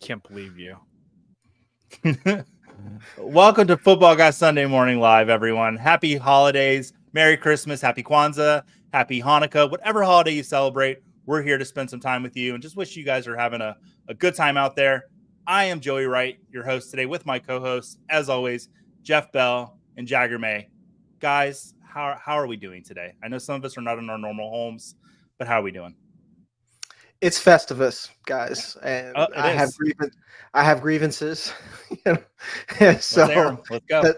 Can't believe you. Welcome to Football Guys Sunday Morning Live, everyone. Happy holidays. Merry Christmas. Happy Kwanzaa. Happy Hanukkah. Whatever holiday you celebrate, we're here to spend some time with you and just wish you guys are having a good time out there. I am Joey Wright, your host today with my co-hosts, as always, Jeff Bell and Jagger May. Guys, how are we doing today? I know some of us are not in our normal homes, but how are we doing? It's Festivus, guys, and I have grievances. So let's air 'em. Let's go.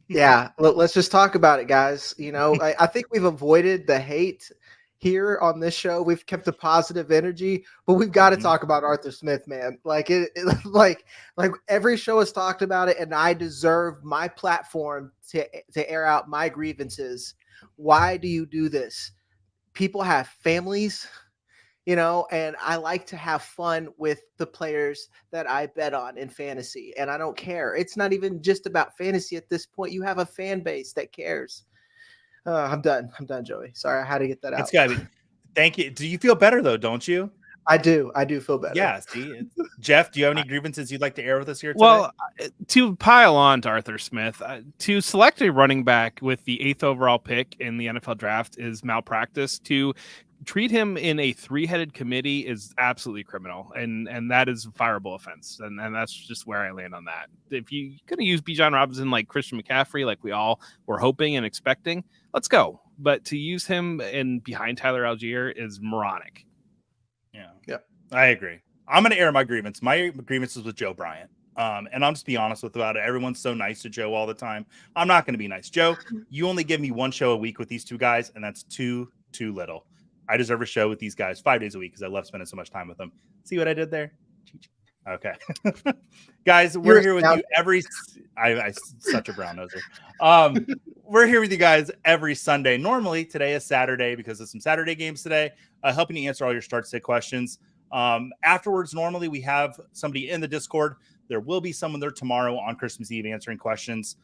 Yeah, let's just talk about it, guys. I think we've avoided the hate here on this show. We've kept a positive energy, but we've got to talk about Arthur Smith, man. Like like every show has talked about it, and I deserve my platform to air out my grievances. Why do you do this? People have families. And I like to have fun with the players that I bet on in fantasy, and I don't care. It's not even just about fantasy at this point. You have a fan base that cares. I'm done, Joey. Sorry, I had to get that out. It's gotta be. Thank you. Do you feel better though? Don't you? I do feel better. Yeah. See, Jeff, do you have any grievances you'd like to air with us here today? Well, to pile on to Arthur Smith, to select a running back with the 8th overall pick in the NFL draft is malpractice. To treat him in a 3-headed committee is absolutely criminal, and that is a fireable offense, and that's just where I land on that. If you're going to use Bijan Robinson like Christian McCaffrey, like we all were hoping and expecting, let's go. But to use him in behind Tyler Algier is moronic. Yeah, I agree. I'm going to air my grievance. My grievance is with Joe Bryant. And I'll just be honest about it. Everyone's so nice to Joe all the time. I'm not going to be nice. Joe, you only give me one show a week with these two guys, and that's too little. I deserve a show with these guys 5 days a week because I love spending so much time with them. See what I did there? Okay. Guys, we're here with you every... I such a brown noser. We're here with you guys every Sunday. Normally, today is Saturday because there's some Saturday games today, helping you answer all your start-sit questions. Afterwards, normally we have somebody in the Discord. There will be someone there tomorrow on Christmas Eve answering questions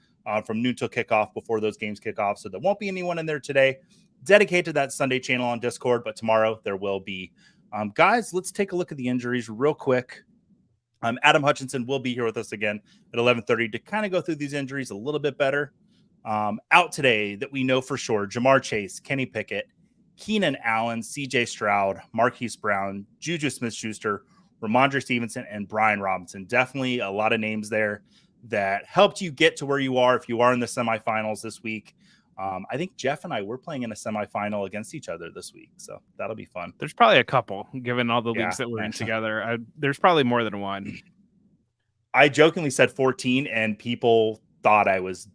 from noon till kickoff before those games kick off. So there won't be anyone in there today dedicated to that Sunday channel on Discord, but tomorrow there will be. Guys, let's take a look at the injuries real quick. Adam Hutchison will be here with us again at 11:30 to kind of go through these injuries a little bit better. Out today that we know for sure: Jamar Chase, Kenny Pickett, Keenan Allen, CJ Stroud, Marquise Brown, Juju Smith-Schuster, Ramondre Stevenson, and Brian Robinson. Definitely a lot of names there that helped you get to where you are if you are in the semifinals this week. I think Jeff and I were playing in a semifinal against each other this week, so that'll be fun. There's probably a couple, given all the leagues that we're in together. There's probably more than one. I jokingly said 14, and people thought I was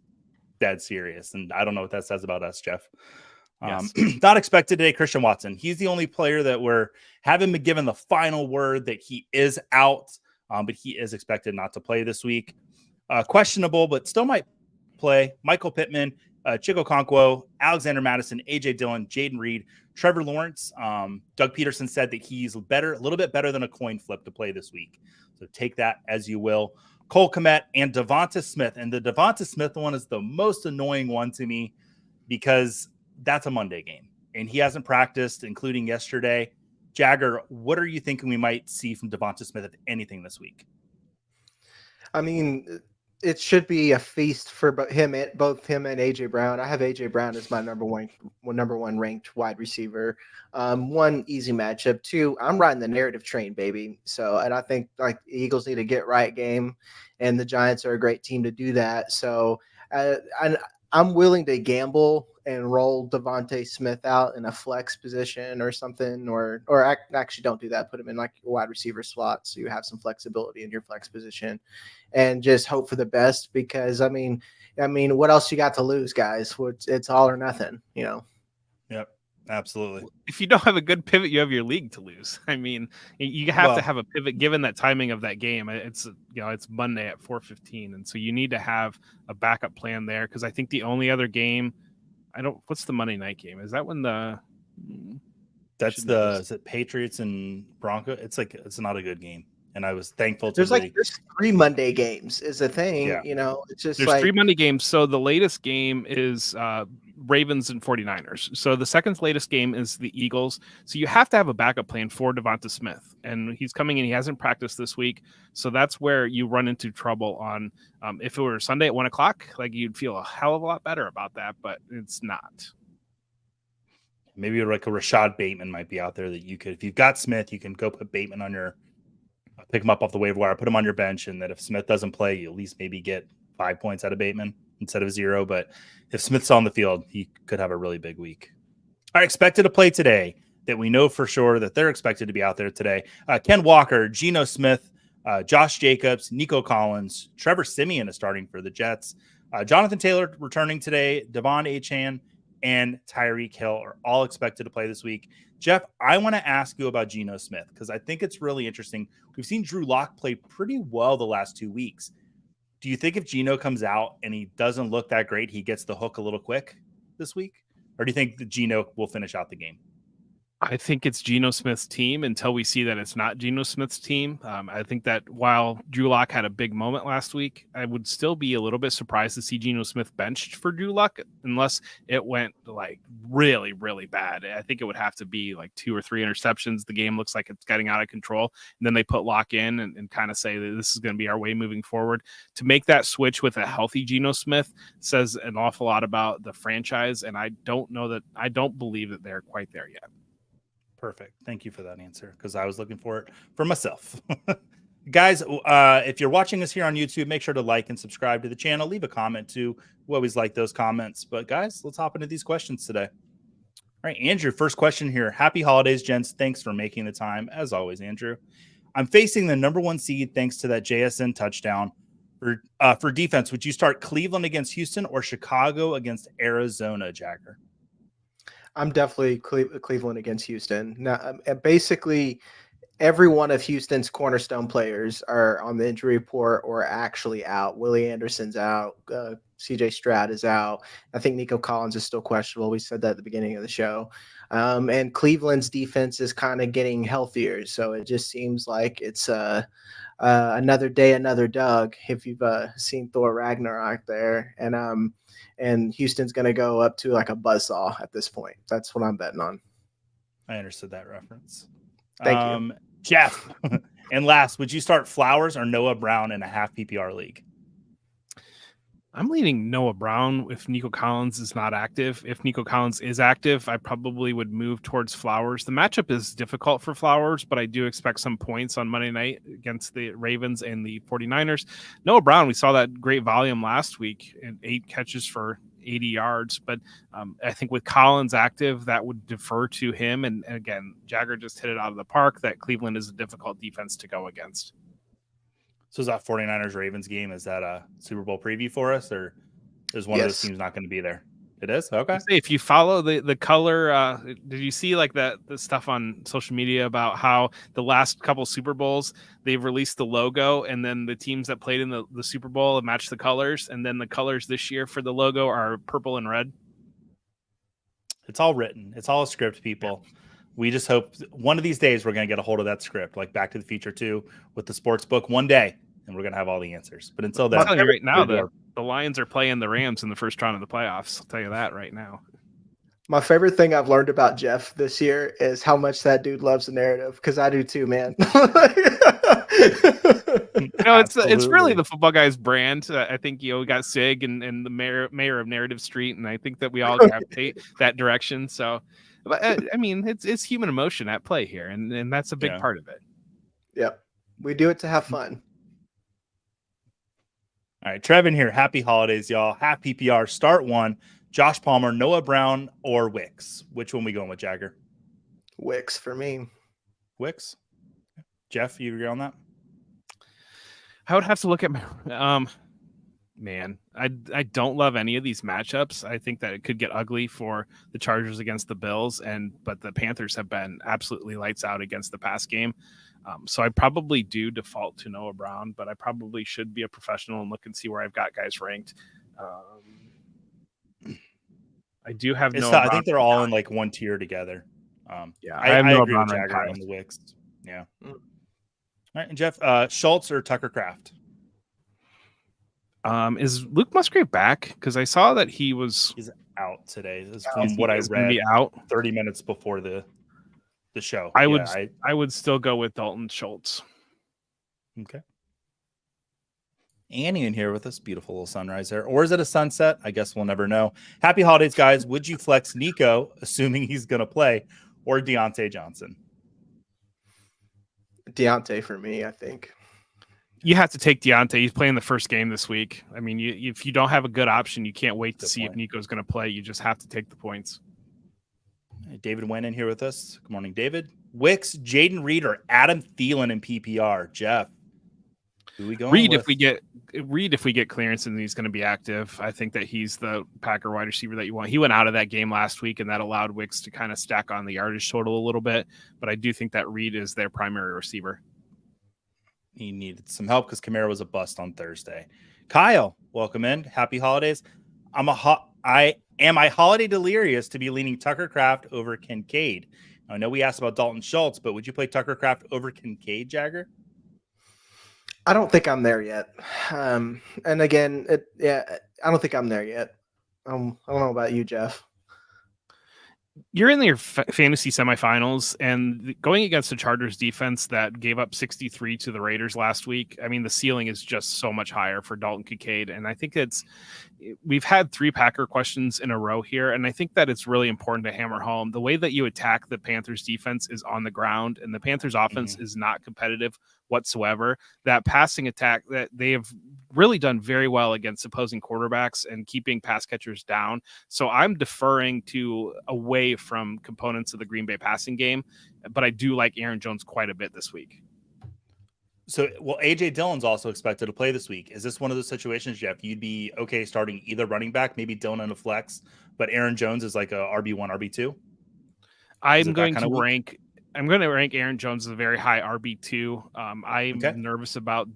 dead serious, and I don't know what that says about us, Jeff. Yes. Not expected today, Christian Watson. He's the only player that we're haven't been given the final word that he is out, but he is expected not to play this week. Questionable, but still might play. Michael Pittman, Chico Okonkwo, Alexander Madison, AJ Dillon, Jaden Reed, Trevor Lawrence. Doug Peterson said that he's a little bit better than a coin flip to play this week. So take that as you will. Cole Kmet and Devonta Smith. And the Devonta Smith one is the most annoying one to me because that's a Monday game and he hasn't practiced, including yesterday. Jagger, what are you thinking we might see from Devonta Smith, if anything, this week? I mean, it should be a feast for both him and AJ Brown. I have AJ Brown as my number one ranked wide receiver. One, easy matchup. Two, I'm riding the narrative train, baby. So, and I think like the Eagles need a get right game, and the Giants are a great team to do that. So, I'm willing to gamble and roll Devonta Smith out in a flex position or something, or actually don't do that. Put him in like your wide receiver slot so you have some flexibility in your flex position, and just hope for the best. Because I mean, what else you got to lose, guys? It's all or nothing, Yep, absolutely. If you don't have a good pivot, you have your league to lose. I mean, you have to have a pivot given that timing of that game. It's Monday at 4:15, and so you need to have a backup plan there. Because I think the only other game. What's the Monday night game? Is that when is it Patriots and Broncos? It's not a good game. And I was thankful there's 3 Monday games is a thing, It's just there's 3 Monday games. So the latest game is Ravens and 49ers. So the second latest game is the Eagles. So you have to have a backup plan for Devonta Smith. And he's coming in. He hasn't practiced this week. So that's where you run into trouble on if it were Sunday at 1 o'clock, like you'd feel a hell of a lot better about that, but it's not. Maybe like a Rashad Bateman might be out there that you could, if you've got Smith, you can go put Bateman on your, pick him up off the waiver wire, put him on your bench. And that if Smith doesn't play, you at least maybe get 5 points out of Bateman instead of 0. But if Smith's on the field, he could have a really big week. All right, expected to play today that we know for sure that they're expected to be out there today. Ken Walker, Geno Smith, Josh Jacobs, Nico Collins, Trevor Siemian is starting for the Jets. Jonathan Taylor returning today, Devon Achane, and Tyreek Hill are all expected to play this week. Jeff, I want to ask you about Geno Smith because I think it's really interesting. We've seen Drew Lock play pretty well the last 2 weeks. Do you think if Geno comes out and he doesn't look that great, he gets the hook a little quick this week? Or do you think that Geno will finish out the game? I think it's Geno Smith's team until we see that it's not Geno Smith's team. I think that while Drew Lock had a big moment last week, I would still be a little bit surprised to see Geno Smith benched for Drew Lock unless it went like really, really bad. I think it would have to be like 2 or 3 interceptions. The game looks like it's getting out of control. And then they put Lock in and kind of say that this is going to be our way moving forward. To make that switch with a healthy Geno Smith says an awful lot about the franchise. And I don't believe that they're quite there yet. Perfect. Thank you for that answer because I was looking for it for myself. Guys, if you're watching us here on YouTube, make sure to like and subscribe to the channel. Leave a comment too. We always like those comments. But guys, let's hop into these questions today. All right, Andrew, first question here. Happy holidays, gents. Thanks for making the time. As always, Andrew. I'm facing the number 1 seed thanks to that JSN touchdown. For defense, would you start Cleveland against Houston or Chicago against Arizona, Jagger? I'm definitely Cleveland against Houston. Now, basically, every one of Houston's cornerstone players are on the injury report or actually out. Willie Anderson's out. CJ Stroud is out. I think Nico Collins is still questionable. We said that at the beginning of the show. And Cleveland's defense is kind of getting healthier. So it just seems like it's another day, another Doug, if you've seen Thor Ragnarok there. And Houston's going to go up to like a buzzsaw at this point. That's what I'm betting on. I understood that reference. Thank you. Jeff. And last, would you start Flowers or Noah Brown in a half PPR league? I'm leaning Noah Brown if Nico Collins is not active. If Nico Collins is active, I probably would move towards Flowers. The matchup is difficult for Flowers, but I do expect some points on Monday night against the Ravens and the 49ers. Noah Brown, we saw that great volume last week and 8 catches for 80 yards. But I think with Collins active, that would defer to him. And again, Jagger just hit it out of the park that Cleveland is a difficult defense to go against. So is that 49ers Ravens game? Is that a Super Bowl preview for us, or is one of those teams not going to be there? It is? Okay. If you follow the color, did you see like the stuff on social media about how the last couple Super Bowls, they've released the logo and then the teams that played in the Super Bowl have matched the colors. And then the colors this year for the logo are purple and red. It's all written. It's all a script, people. Yeah. We just hope one of these days we're going to get a hold of that script, like Back to the Future 2 with the sports book one day, and we're going to have all the answers. But until then, I'll tell you right now, the Lions are playing the Rams in the first round of the playoffs. I'll tell you that right now. My favorite thing I've learned about Jeff this year is how much that dude loves the narrative, because I do too, man. It's really the football guy's brand. I think we got Sig and the mayor of Narrative Street, and I think that we all gravitate that direction. So. But I mean, it's human emotion at play here, and that's a big part of it. Yep, we do it to have fun. All right, Trevin here. Happy holidays, y'all. Half PPR. Start 1. Josh Palmer, Noah Brown, or Wicks. Which one we going with, Jagger? Wicks for me. Wicks. Jeff, you agree on that? I would have to look at my. Man, I don't love any of these matchups. I think that it could get ugly for the Chargers against the Bills, but the Panthers have been absolutely lights out against the pass game. So I probably do default to Noah Brown, but I probably should be a professional and look and see where I've got guys ranked. I do have Noah Brown. I think they're all in like one tier together. I have Noah agree Brown with Jagger on the Wicks. Yeah. All right, and Jeff, Schultz or Tucker Kraft? Is Luke Musgrave back? Because I saw that he was out today. This is from what I read out 30 minutes before the show. I would still go with Dalton Schultz. Okay. Annie in here with us. Beautiful little sunrise there. Or is it a sunset? I guess we'll never know. Happy holidays, guys. Would you flex Nico, assuming he's going to play, or Deontay Johnson? Deontay for me, I think. You have to take Deontay. He's playing the first game this week. I mean, if you don't have a good option, you can't wait to see if Nico's going to play. You just have to take the points. David went in here with us. Good morning, David. Wicks, Jaden Reed, or Adam Thielen in PPR? Jeff, who we going Reed, with? if we get clearance and he's going to be active, I think that he's the Packer wide receiver that you want. He went out of that game last week, and that allowed Wicks to kind of stack on the yardage total a little bit. But I do think that Reed is their primary receiver. He needed some help because Kamara was a bust on Thursday. Kyle, welcome in. Happy holidays. Am I holiday delirious to be leaning Tucker Kraft over Kincaid? I know we asked about Dalton Schultz, but would you play Tucker Kraft over Kincaid, Jagger? I don't think I'm there yet. And again, I don't think I'm there yet. I don't know about you, Jeff. You're in your fantasy semifinals, and going against the Chargers defense that gave up 63 to the Raiders last week. I mean, the ceiling is just so much higher for Dalton Kincaid. And I think we've had 3 Packer questions in a row here. And I think that it's really important to hammer home the way that you attack the Panthers defense is on the ground, and the Panthers offense is not competitive whatsoever. That passing attack that they have really done very well against opposing quarterbacks and keeping pass catchers down. So I'm deferring away from components of the Green Bay passing game, but I do like Aaron Jones quite a bit this week. So, AJ Dillon's also expected to play this week. Is this one of those situations, Jeff, you'd be okay starting either running back, maybe Dillon in a flex, but Aaron Jones is like a RB1, RB2? I'm going to rank Aaron Jones as a very high RB2. I'm nervous about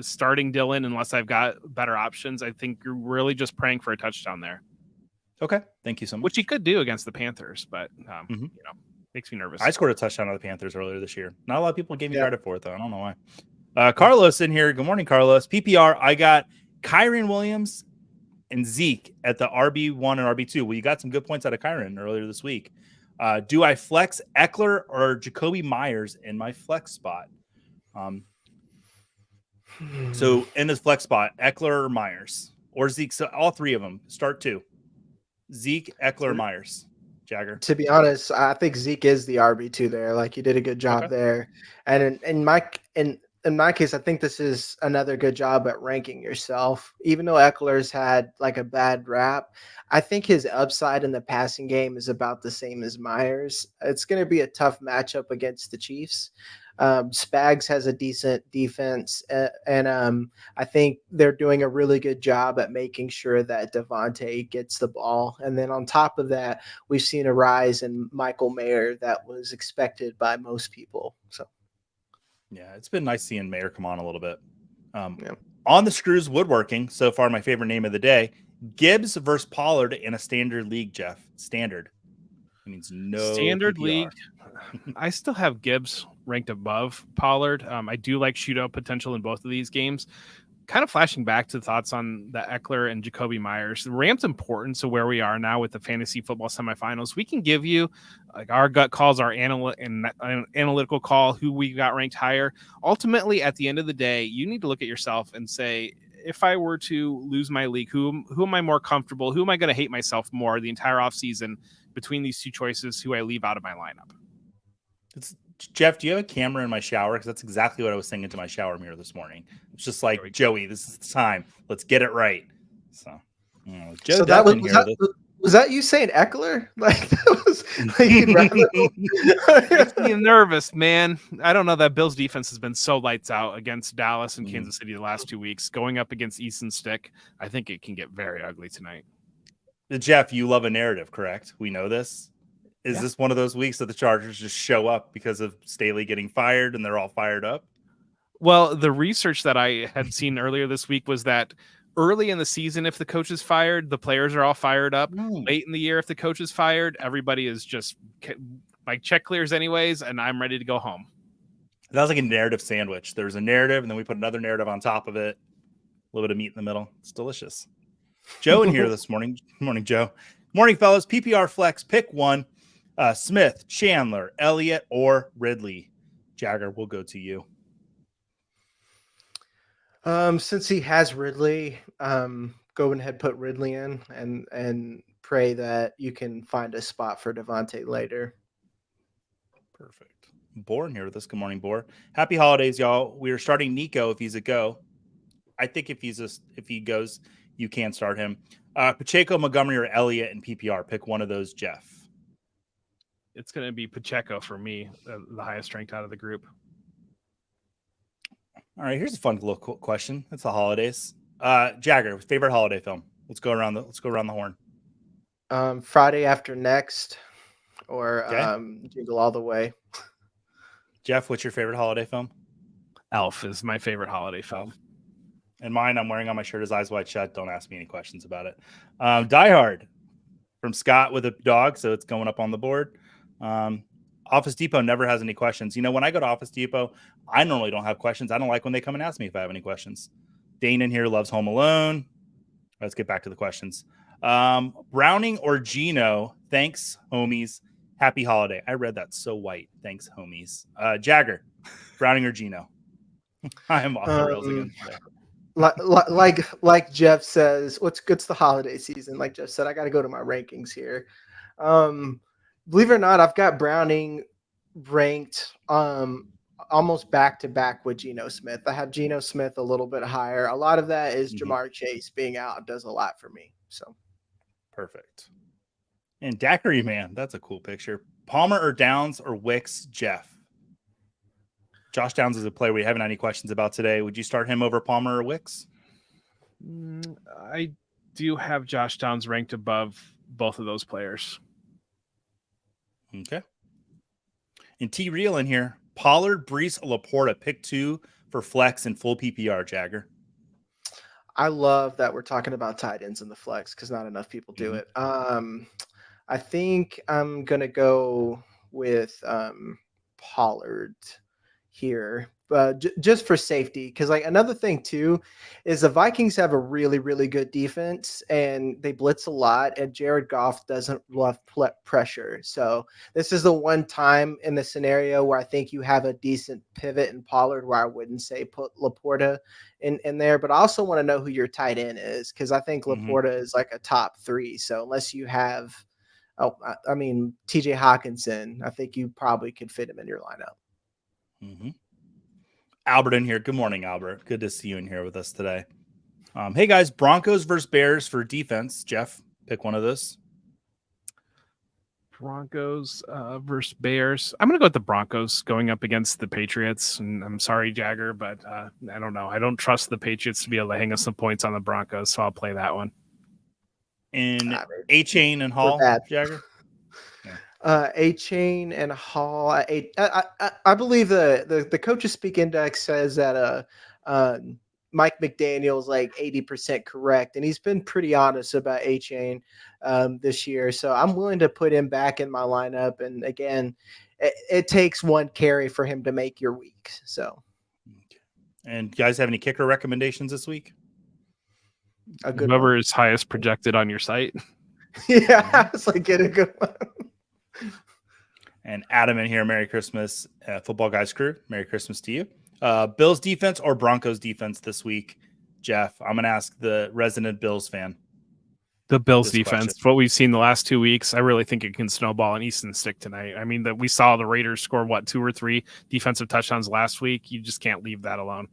starting Dillon unless I've got better options. I think you're really just praying for a touchdown there. Okay. Thank you so much. Which he could do against the Panthers, but makes me nervous. I scored a touchdown on the Panthers earlier this year. Not a lot of people gave me credit for it, though. I don't know why. Carlos in here. Good morning, Carlos. PPR, I got Kyren Williams and Zeke at the RB1 and RB2. Well, you got some good points out of Kyren earlier this week. Do I flex Eckler or Jacoby Myers in my flex spot? So in this flex spot, Eckler or Myers or Zeke. So all 3 of them. Start 2. Zeke, Eckler, Myers. Jagger. To be honest, I think Zeke is the RB2 there. Like, you did a good job there. And in my case, I think this is another good job at ranking yourself. Even though Eckler's had like a bad rap, I think his upside in the passing game is about the same as Myers. It's going to be a tough matchup against the Chiefs. Spags has a decent defense, and I think they're doing a really good job at making sure that Devontae gets the ball. And then on top of that, we've seen a rise in Michael Mayer that was expected by most people. So, yeah, it's been nice seeing Mayer come on a little bit. On the Screws Woodworking, so far my favorite name of the day, Gibbs versus Pollard in a standard league, Jeff. Standard. It means no standard PPR. League. I still have Gibbs ranked above Pollard. I do like shootout potential in both of these games. Kind of flashing back to thoughts on the Eckler and Jacoby Myers. The Rams' importance of where we are now with the fantasy football semifinals. We can give you like our gut calls, our analytical call, who we got ranked higher. Ultimately, at the end of the day, you need to look at yourself and say, if I were to lose my league, who am I more comfortable? Who am I going to hate myself more the entire offseason between these 2 choices, who I leave out of my lineup? Jeff, do you have a camera in my shower? Because that's exactly what I was saying into my shower mirror this morning. It's just like, Joey, this is the time. Let's get it right. So, Joe, so that was that you saying Eckler? Like, that was makes me nervous, man. I don't know. That Bills defense has been so lights out against Dallas and Kansas City the last 2 weeks. Going up against Easton Stick, I think it can get very ugly tonight. Jeff, you love a narrative, correct? We know this. Is this one of those weeks that the Chargers just show up because of Staley getting fired and they're all fired up? Well, the research that I had seen earlier this week was that early in the season, if the coach is fired, the players are all fired up. Late in the year, if the coach is fired, everybody is just like check clears anyways, and I'm ready to go home. That was like a narrative sandwich. There's a narrative, and then we put another narrative on top of it. A little bit of meat in the middle. It's delicious. Joe in here this morning. Good morning, Joe. Morning, fellas. PPR flex, pick one. Smith, Chandler, Elliott, or Ridley. Jagger, we'll go to you. Since he has Ridley, go ahead, put Ridley in and pray that you can find a spot for Devontae later. Perfect. Born here with us. Good morning, Bor. Happy holidays, y'all. We are starting Nico if he's a go. I think if he goes, you can start him. Pacheco, Montgomery, or Elliott in PPR. Pick one of those, Jeff. It's going to be Pacheco for me, the highest ranked out of the group. All right, here's a fun little question. It's the holidays. Jagger, favorite holiday film? Let's go around the horn. Friday After Next, or okay. Jingle All the Way. Jeff, what's your favorite holiday film? Elf is my favorite holiday film. And mine, I'm wearing on my shirt is Eyes Wide Shut. Don't ask me any questions about it. Die Hard from Scott with a dog, so it's going up on the board. Office Depot never has any questions. You know, when I go to Office Depot, I normally don't have questions. I don't like when they come and ask me if I have any questions. Dane in here loves Home Alone. Let's get back to the questions. Browning or Gino? Thanks, homies. Happy holiday. I read that so white. Thanks, homies. Jagger, Browning or Gino? I am off the rails again today. Like Jeff says, what's the holiday season? Like Jeff said, I got to go to my rankings here. Believe it or not, I've got Browning ranked almost back to back with Geno Smith. I have Geno Smith a little bit higher. A lot of that is Jamar Chase being out does a lot for me. So perfect. And Daiquiri Man, that's a cool picture. Palmer or Downs or Wicks, Jeff? Josh Downs is a player we haven't had any questions about today. Would you start him over Palmer or Wicks? I do have Josh Downs ranked above both of those players. Okay. And T Real in here. Pollard, Brees, Laporta, pick two for flex and full PPR, Jagger. I love that we're talking about tight ends in the flex because not enough people do it. I think I'm going to go with Pollard here, but just for safety, because like another thing too is the Vikings have a really, really good defense and they blitz a lot, and Jared Goff doesn't love pressure. So this is the one time in the scenario where I think you have a decent pivot in Pollard, where I wouldn't say put Laporta in there, but I also want to know who your tight end is, because I think Laporta is like a top 3. So unless you have, TJ Hawkinson, I think you probably could fit him in your lineup. Albert in here. Good morning, Albert. Good to see you in here with us today. Hey guys, Broncos versus Bears for defense. Jeff, pick one of those. Broncos versus Bears. I'm going to go with the Broncos going up against the Patriots. And I'm sorry, Jagger, but I don't know. I don't trust the Patriots to be able to hang us some points on the Broncos, so I'll play that one. In A-Chain and Hall, Jagger? A-Chain and Hall. I believe the Coaches Speak Index says that Mike McDaniel's like 80% correct, and he's been pretty honest about A-Chain this year. So I'm willing to put him back in my lineup. And again, it takes one carry for him to make your week. So, and you guys have any kicker recommendations this week? Whoever is highest projected on your site. Yeah, it's like get a good one. And Adam in here, Merry Christmas, Football Guys crew. Merry Christmas to you. Bills defense or Broncos defense this week, Jeff? I'm going to ask the resident Bills fan. The Bills defense, question. What we've seen the last 2 weeks, I really think it can snowball an Easton stick tonight. I mean, that we saw the Raiders score, 2 or 3 defensive touchdowns last week. You just can't leave that alone.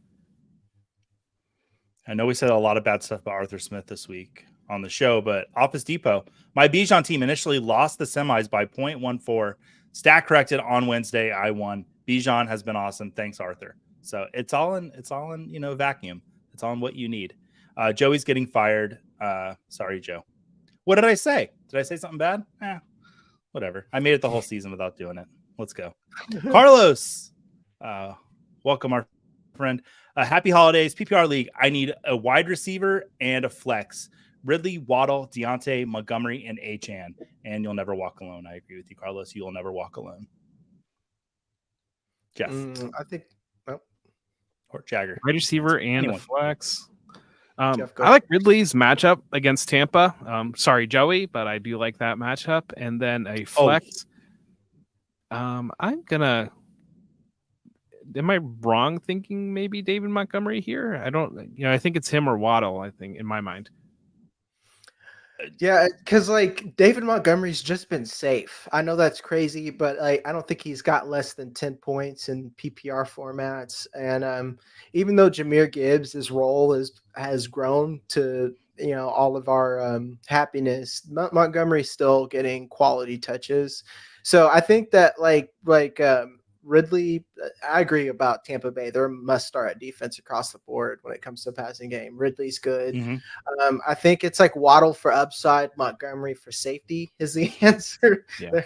I know we said a lot of bad stuff about Arthur Smith this week on the show, but Office Depot, my Bijan team initially lost the semis by 0.14. Stat corrected on Wednesday. I won. Bijan has been awesome. Thanks, Arthur. So it's all in, vacuum. It's all in what you need. Joey's getting fired. Sorry, Joe. What did I say? Did I say something bad? Whatever. I made it the whole season without doing it. Let's go. Carlos, welcome, our friend. Happy holidays. PPR League. I need a wide receiver and a flex. Ridley, Waddle, Deontay, Montgomery, and Achane. And you'll never walk alone. I agree with you, Carlos. You will never walk alone. Jeff. I think. Or Jagger. Wide receiver and a flex. I like Ridley's matchup against Tampa. Sorry, Joey, but I do like that matchup. And then a flex. I'm gonna. Am I wrong thinking maybe David Montgomery here? I don't. I think it's him or Waddle. I think in my mind. Yeah, because like David Montgomery's just been safe. I know that's crazy, but I don't think he's got less than 10 points in PPR formats. And even though Jahmyr Gibbs' role has grown to all of our happiness, Montgomery's still getting quality touches. So I think that Ridley, I agree about Tampa Bay. They're a must-start at defense across the board when it comes to passing game. Ridley's good. Mm-hmm. I think it's like Waddle for upside, Montgomery for safety is the answer. Yeah.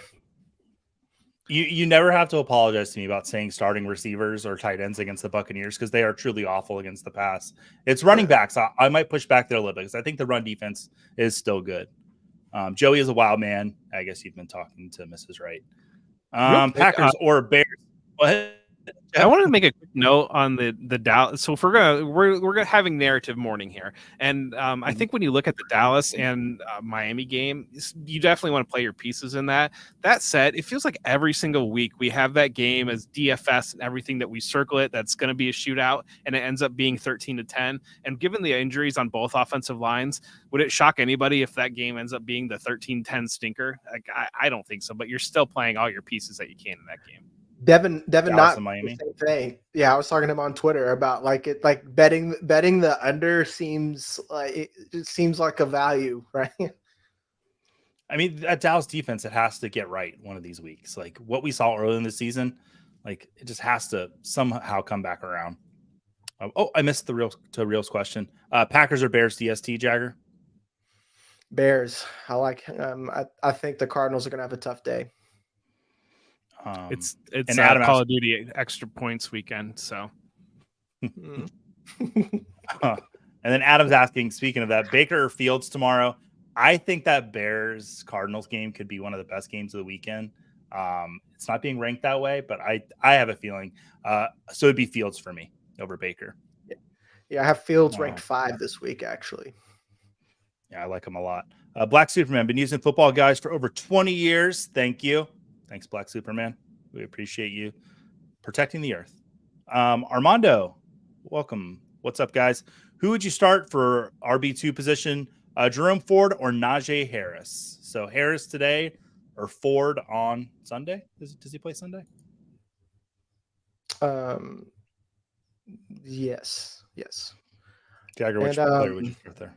You never have to apologize to me about saying starting receivers or tight ends against the Buccaneers because they are truly awful against the pass. It's running backs. I might push back there a little bit because I think the run defense is still good. Joey is a wild man. I guess you've been talking to Mrs. Wright. Packers or Bears. What? I wanted to make a quick note on the Dallas. So if we're having narrative morning here, and I think when you look at the Dallas and Miami game, you definitely want to play your pieces in that. That said, it feels like every single week we have that game as DFS and everything that we circle it that's going to be a shootout, and it ends up being 13-10. And given the injuries on both offensive lines, would it shock anybody if that game ends up being the 13-10 stinker? Like, I don't think so. But you're still playing all your pieces that you can in that game. Devin not the same thing. Yeah, I was talking to him on Twitter about betting the under seems like it seems like a value, right? I mean, that Dallas defense, it has to get right one of these weeks. Like what we saw early in the season, like it just has to somehow come back around. I missed the Reels question. Packers or Bears DST, Jagger? Bears. I like. I think the Cardinals are going to have a tough day. It's Adam Call of Duty extra points weekend, so. And then Adam's asking, speaking of that, Baker or Fields tomorrow. I think that Bears Cardinals game could be one of the best games of the weekend. It's not being ranked that way, but I have a feeling. So it'd be Fields for me over Baker. Yeah, I have Fields ranked 5 this week, actually. Yeah, I like him a lot. Black Superman, been using Football Guys for over 20 years. Thank you. Thanks, Black Superman. We appreciate you protecting the earth. Armando, welcome. What's up, guys? Who would you start for RB2 position? Jerome Ford or Najee Harris? So Harris today or Ford on Sunday? Does he play Sunday? Yes. Jagger, which player would you start there?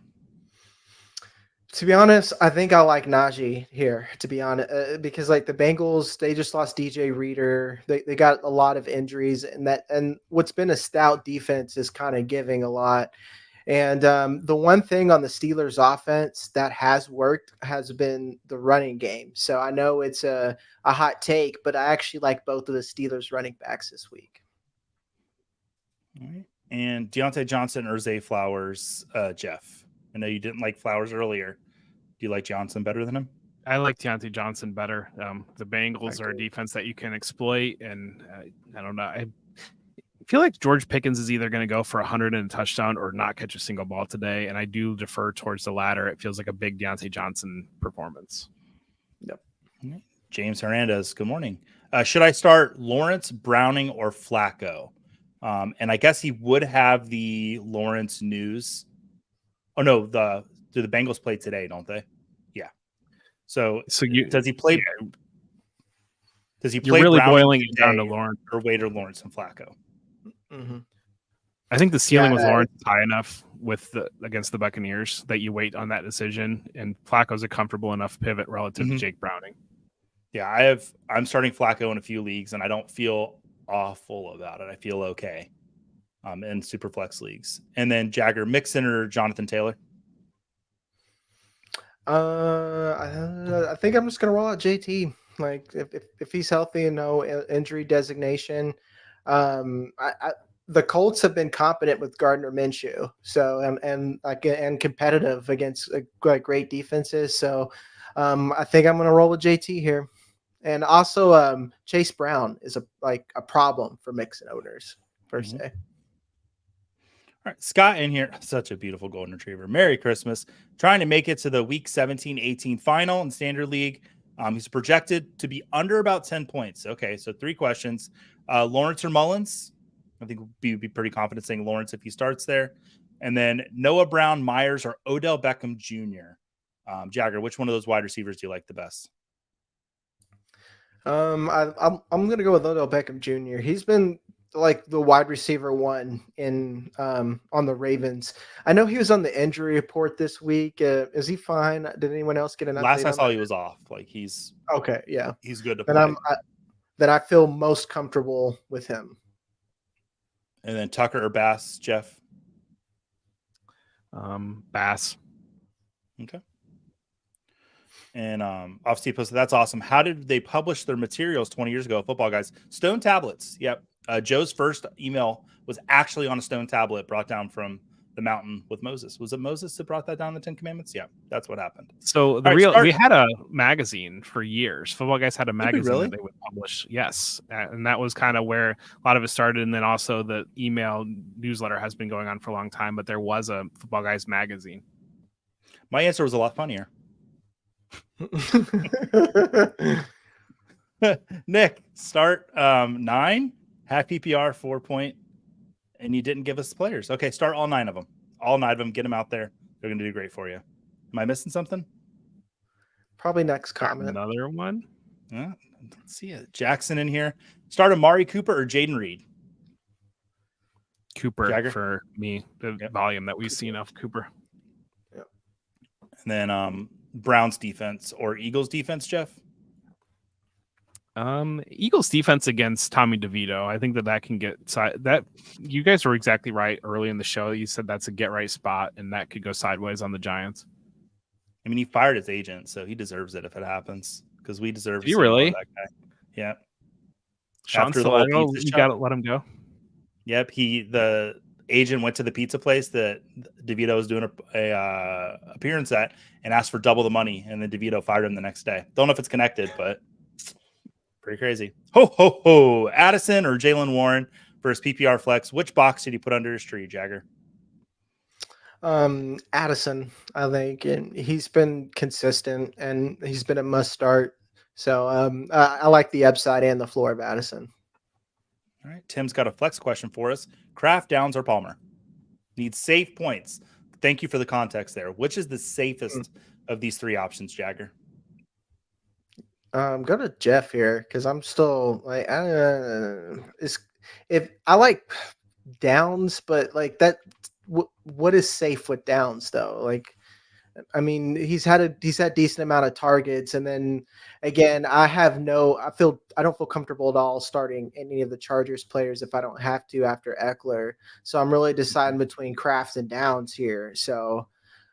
To be honest, I think I like Najee here, to be honest, because like the Bengals, they just lost DJ Reader. They got a lot of injuries, and what's been a stout defense is kind of giving a lot. And the one thing on the Steelers offense that has worked has been the running game. So I know it's a hot take, but I actually like both of the Steelers running backs this week. All right. And Deontay Johnson or Zay Flowers, Jeff? I know you didn't like Flowers earlier. Do you like Johnson better than him? I like Deontay Johnson better. The Bengals are a defense that you can exploit, and I don't know. I feel like George Pickens is either going to go for 100 and a touchdown or not catch a single ball today, and I do defer towards the latter. It feels like a big Deontay Johnson performance. Yep. James Hernandez, good morning. Should I start Lawrence, Browning, or Flacco? And I guess he would have the Lawrence news. Oh, no, do the Bengals play today, don't they? Yeah. So does he play? Yeah. Does he play? You're really Browning boiling it down to Lawrence or wait or Lawrence and Flacco? Mm-hmm. I think the ceiling with Lawrence is high enough against the Buccaneers that you wait on that decision, and Flacco's a comfortable enough pivot relative to Jake Browning. Yeah, I'm starting Flacco in a few leagues, and I don't feel awful about it. I feel okay. In super flex leagues. And then Jagger, Mixon or Jonathan Taylor? I think I'm just gonna roll out JT. Like if he's healthy and no injury designation, the Colts have been competent with Gardner Minshew, so and competitive against great defenses. So I think I'm gonna roll with JT here, and also Chase Brown is a problem for Mixon owners per se. All right, Scott in here, such a beautiful golden retriever. Merry Christmas. Trying to make it to the week 17-18 final in Standard League. He's projected to be under about 10 points. Okay, so 3 questions. Lawrence or Mullins? I think we'd be pretty confident saying Lawrence if he starts there. And then Noah Brown, Myers, or Odell Beckham Jr. Jagger, which one of those wide receivers do you like the best? I'm gonna go with Odell Beckham Jr. He's been like the wide receiver one in on the Ravens. I know he was on the injury report this week. Is he fine? Did anyone else get an update? Last I saw, he was off. Like he's okay. Yeah, he's good to play. Then I feel most comfortable with him. And then Tucker or Bass, Jeff? Bass. Okay. And obviously posted, that's awesome. How did they publish their materials 20 years ago, football guys? Stone tablets. Yep. Joe's first email was actually on a stone tablet brought down from the mountain with Moses. Was it Moses that brought that down, the 10 Commandments? Yeah, that's what happened. So we had a magazine for years. Football Guys had a magazine that they would publish. Yes. And that was kind of where a lot of it started. And then also the email newsletter has been going on for a long time, but there was a Football Guys magazine. My answer was a lot funnier. Nick, start 9, half PPR, 4 point, and you didn't give us players. Okay, start all 9 of them. All 9 of them, get them out there. They're going to do great for you. Am I missing something? Probably next comment. Another one? Let's see it. Jackson in here. Start Amari Cooper or Jaden Reed? Cooper Jagger? For me, the volume that we've seen of Cooper. Yep. And then Browns defense or Eagles defense, Jeff? Eagles defense against Tommy DeVito. I think that can get that. You guys were exactly right early in the show. You said that's a get right spot, and that could go sideways on the Giants. I mean, he fired his agent, so he deserves it if it happens because we deserve. Do you really? That guy. Yeah. Sean Salerno, you got to let him go. Yep. The agent went to the pizza place that DeVito was doing a appearance at and asked for double the money, and then DeVito fired him the next day. Don't know if it's connected, but pretty crazy. Ho, ho, ho. Addison or Jalen Warren for his PPR flex. Which box did he put under his tree, Jagger? Addison, I think. And he's been consistent, and he's been a must start. So I like the upside and the floor of Addison. All right. Tim's got a flex question for us. Kraft, Downs, or Palmer? Needs safe points. Thank you for the context there. Which is the safest of these 3 options, Jagger? Go to Jeff here because I'm still like, if I like Downs, but like that, what is safe with Downs though? Like, I mean, he's had decent amount of targets, and then again, I don't feel comfortable at all starting any of the Chargers players if I don't have to after Eckler. So I'm really deciding between Kraft and Downs here. So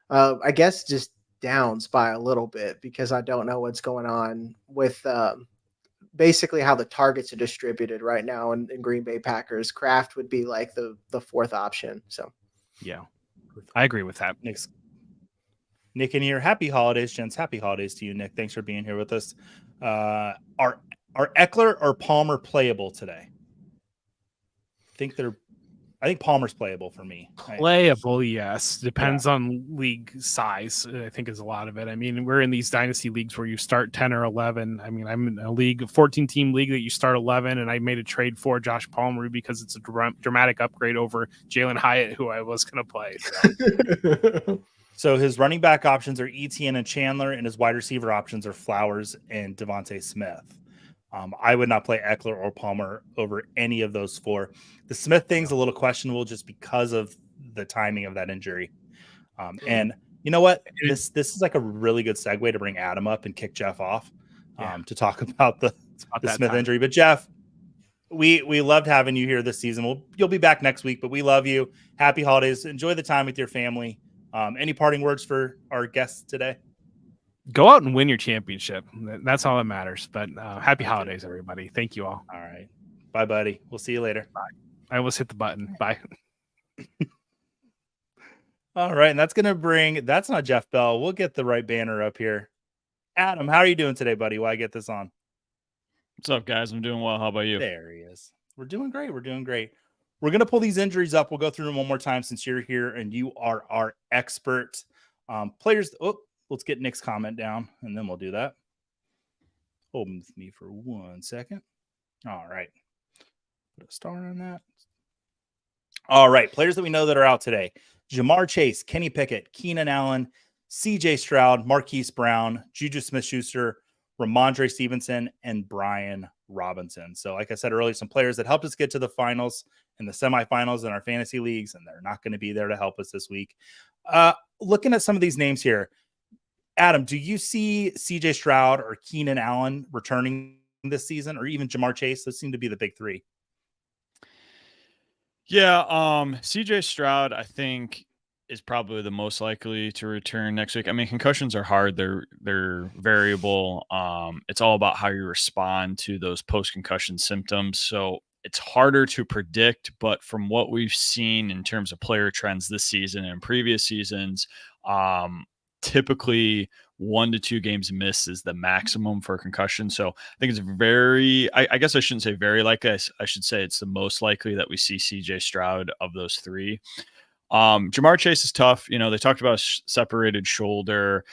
I guess just Downs by a little bit because I don't know what's going on with basically how the targets are distributed right now in Green Bay Packers. Kraft would be like the 4th option. So yeah, I agree with that. Nick in here. Happy holidays, gents. Happy holidays to you, Nick. Thanks for being here with us. Are Eckler or Palmer playable today? I think Palmer's playable for me. Playable, yes. Depends on league size, I think is a lot of it. I mean, we're in these dynasty leagues where you start 10 or 11. I mean, I'm in a 14-team league that you start 11, and I made a trade for Josh Palmer because it's a dramatic upgrade over Jalen Hyatt, who I was going to play. So. So his running back options are Etienne and Chandler, and his wide receiver options are Flowers and Devontae Smith. I would not play Eckler or Palmer over any of those 4. The Smith thing's a little questionable just because of the timing of that injury. And you know what? This is like a really good segue to bring Adam up and kick Jeff off to talk about the Smith injury. But Jeff, we loved having you here this season. You'll be back next week, but we love you. Happy holidays. Enjoy the time with your family. Any parting words for our guests today? Go out and win your championship. That's all that matters. But happy holidays, everybody. Thank you all. All right. Bye, buddy. We'll see you later. Bye. I almost hit the button. Bye. All right. And that's not Jeff Bell. We'll get the right banner up here. Adam, how are you doing today, buddy? While I get this on. What's up, guys? I'm doing well. How about you? There he is. We're doing great. we're going to pull these injuries up. We'll go through them one more time since you're here and you are our expert. Players. Oh, let's get Nick's comment down and then we'll do that. Hold with me for 1 second. All right. Put a star on that. All right. Players that we know that are out today. Ja'Marr Chase, Kenny Pickett, Keenan Allen, CJ Stroud, Marquise Brown, Juju Smith-Schuster, Ramondre Stevenson, and Brian Robinson. So like I said earlier, some players that helped us get to the finals and the semifinals in our fantasy leagues, and they're not going to be there to help us this week. Looking at some of these names here, Adam, do you see CJ Stroud or Keenan Allen returning this season, or even Ja'Marr Chase? Those seem to be the big three. Yeah, CJ Stroud, I think, is probably the most likely to return next week. I mean, concussions are hard. They're variable. It's all about how you respond to those post-concussion symptoms. So it's harder to predict, but from what we've seen in terms of player trends this season and previous seasons, typically 1 to 2 games missed is the maximum for concussion. So I think it's I guess I shouldn't say very likely. I should say it's the most likely that we see CJ Stroud of those three. Ja'Marr Chase is tough. You know, they talked about a separated shoulder,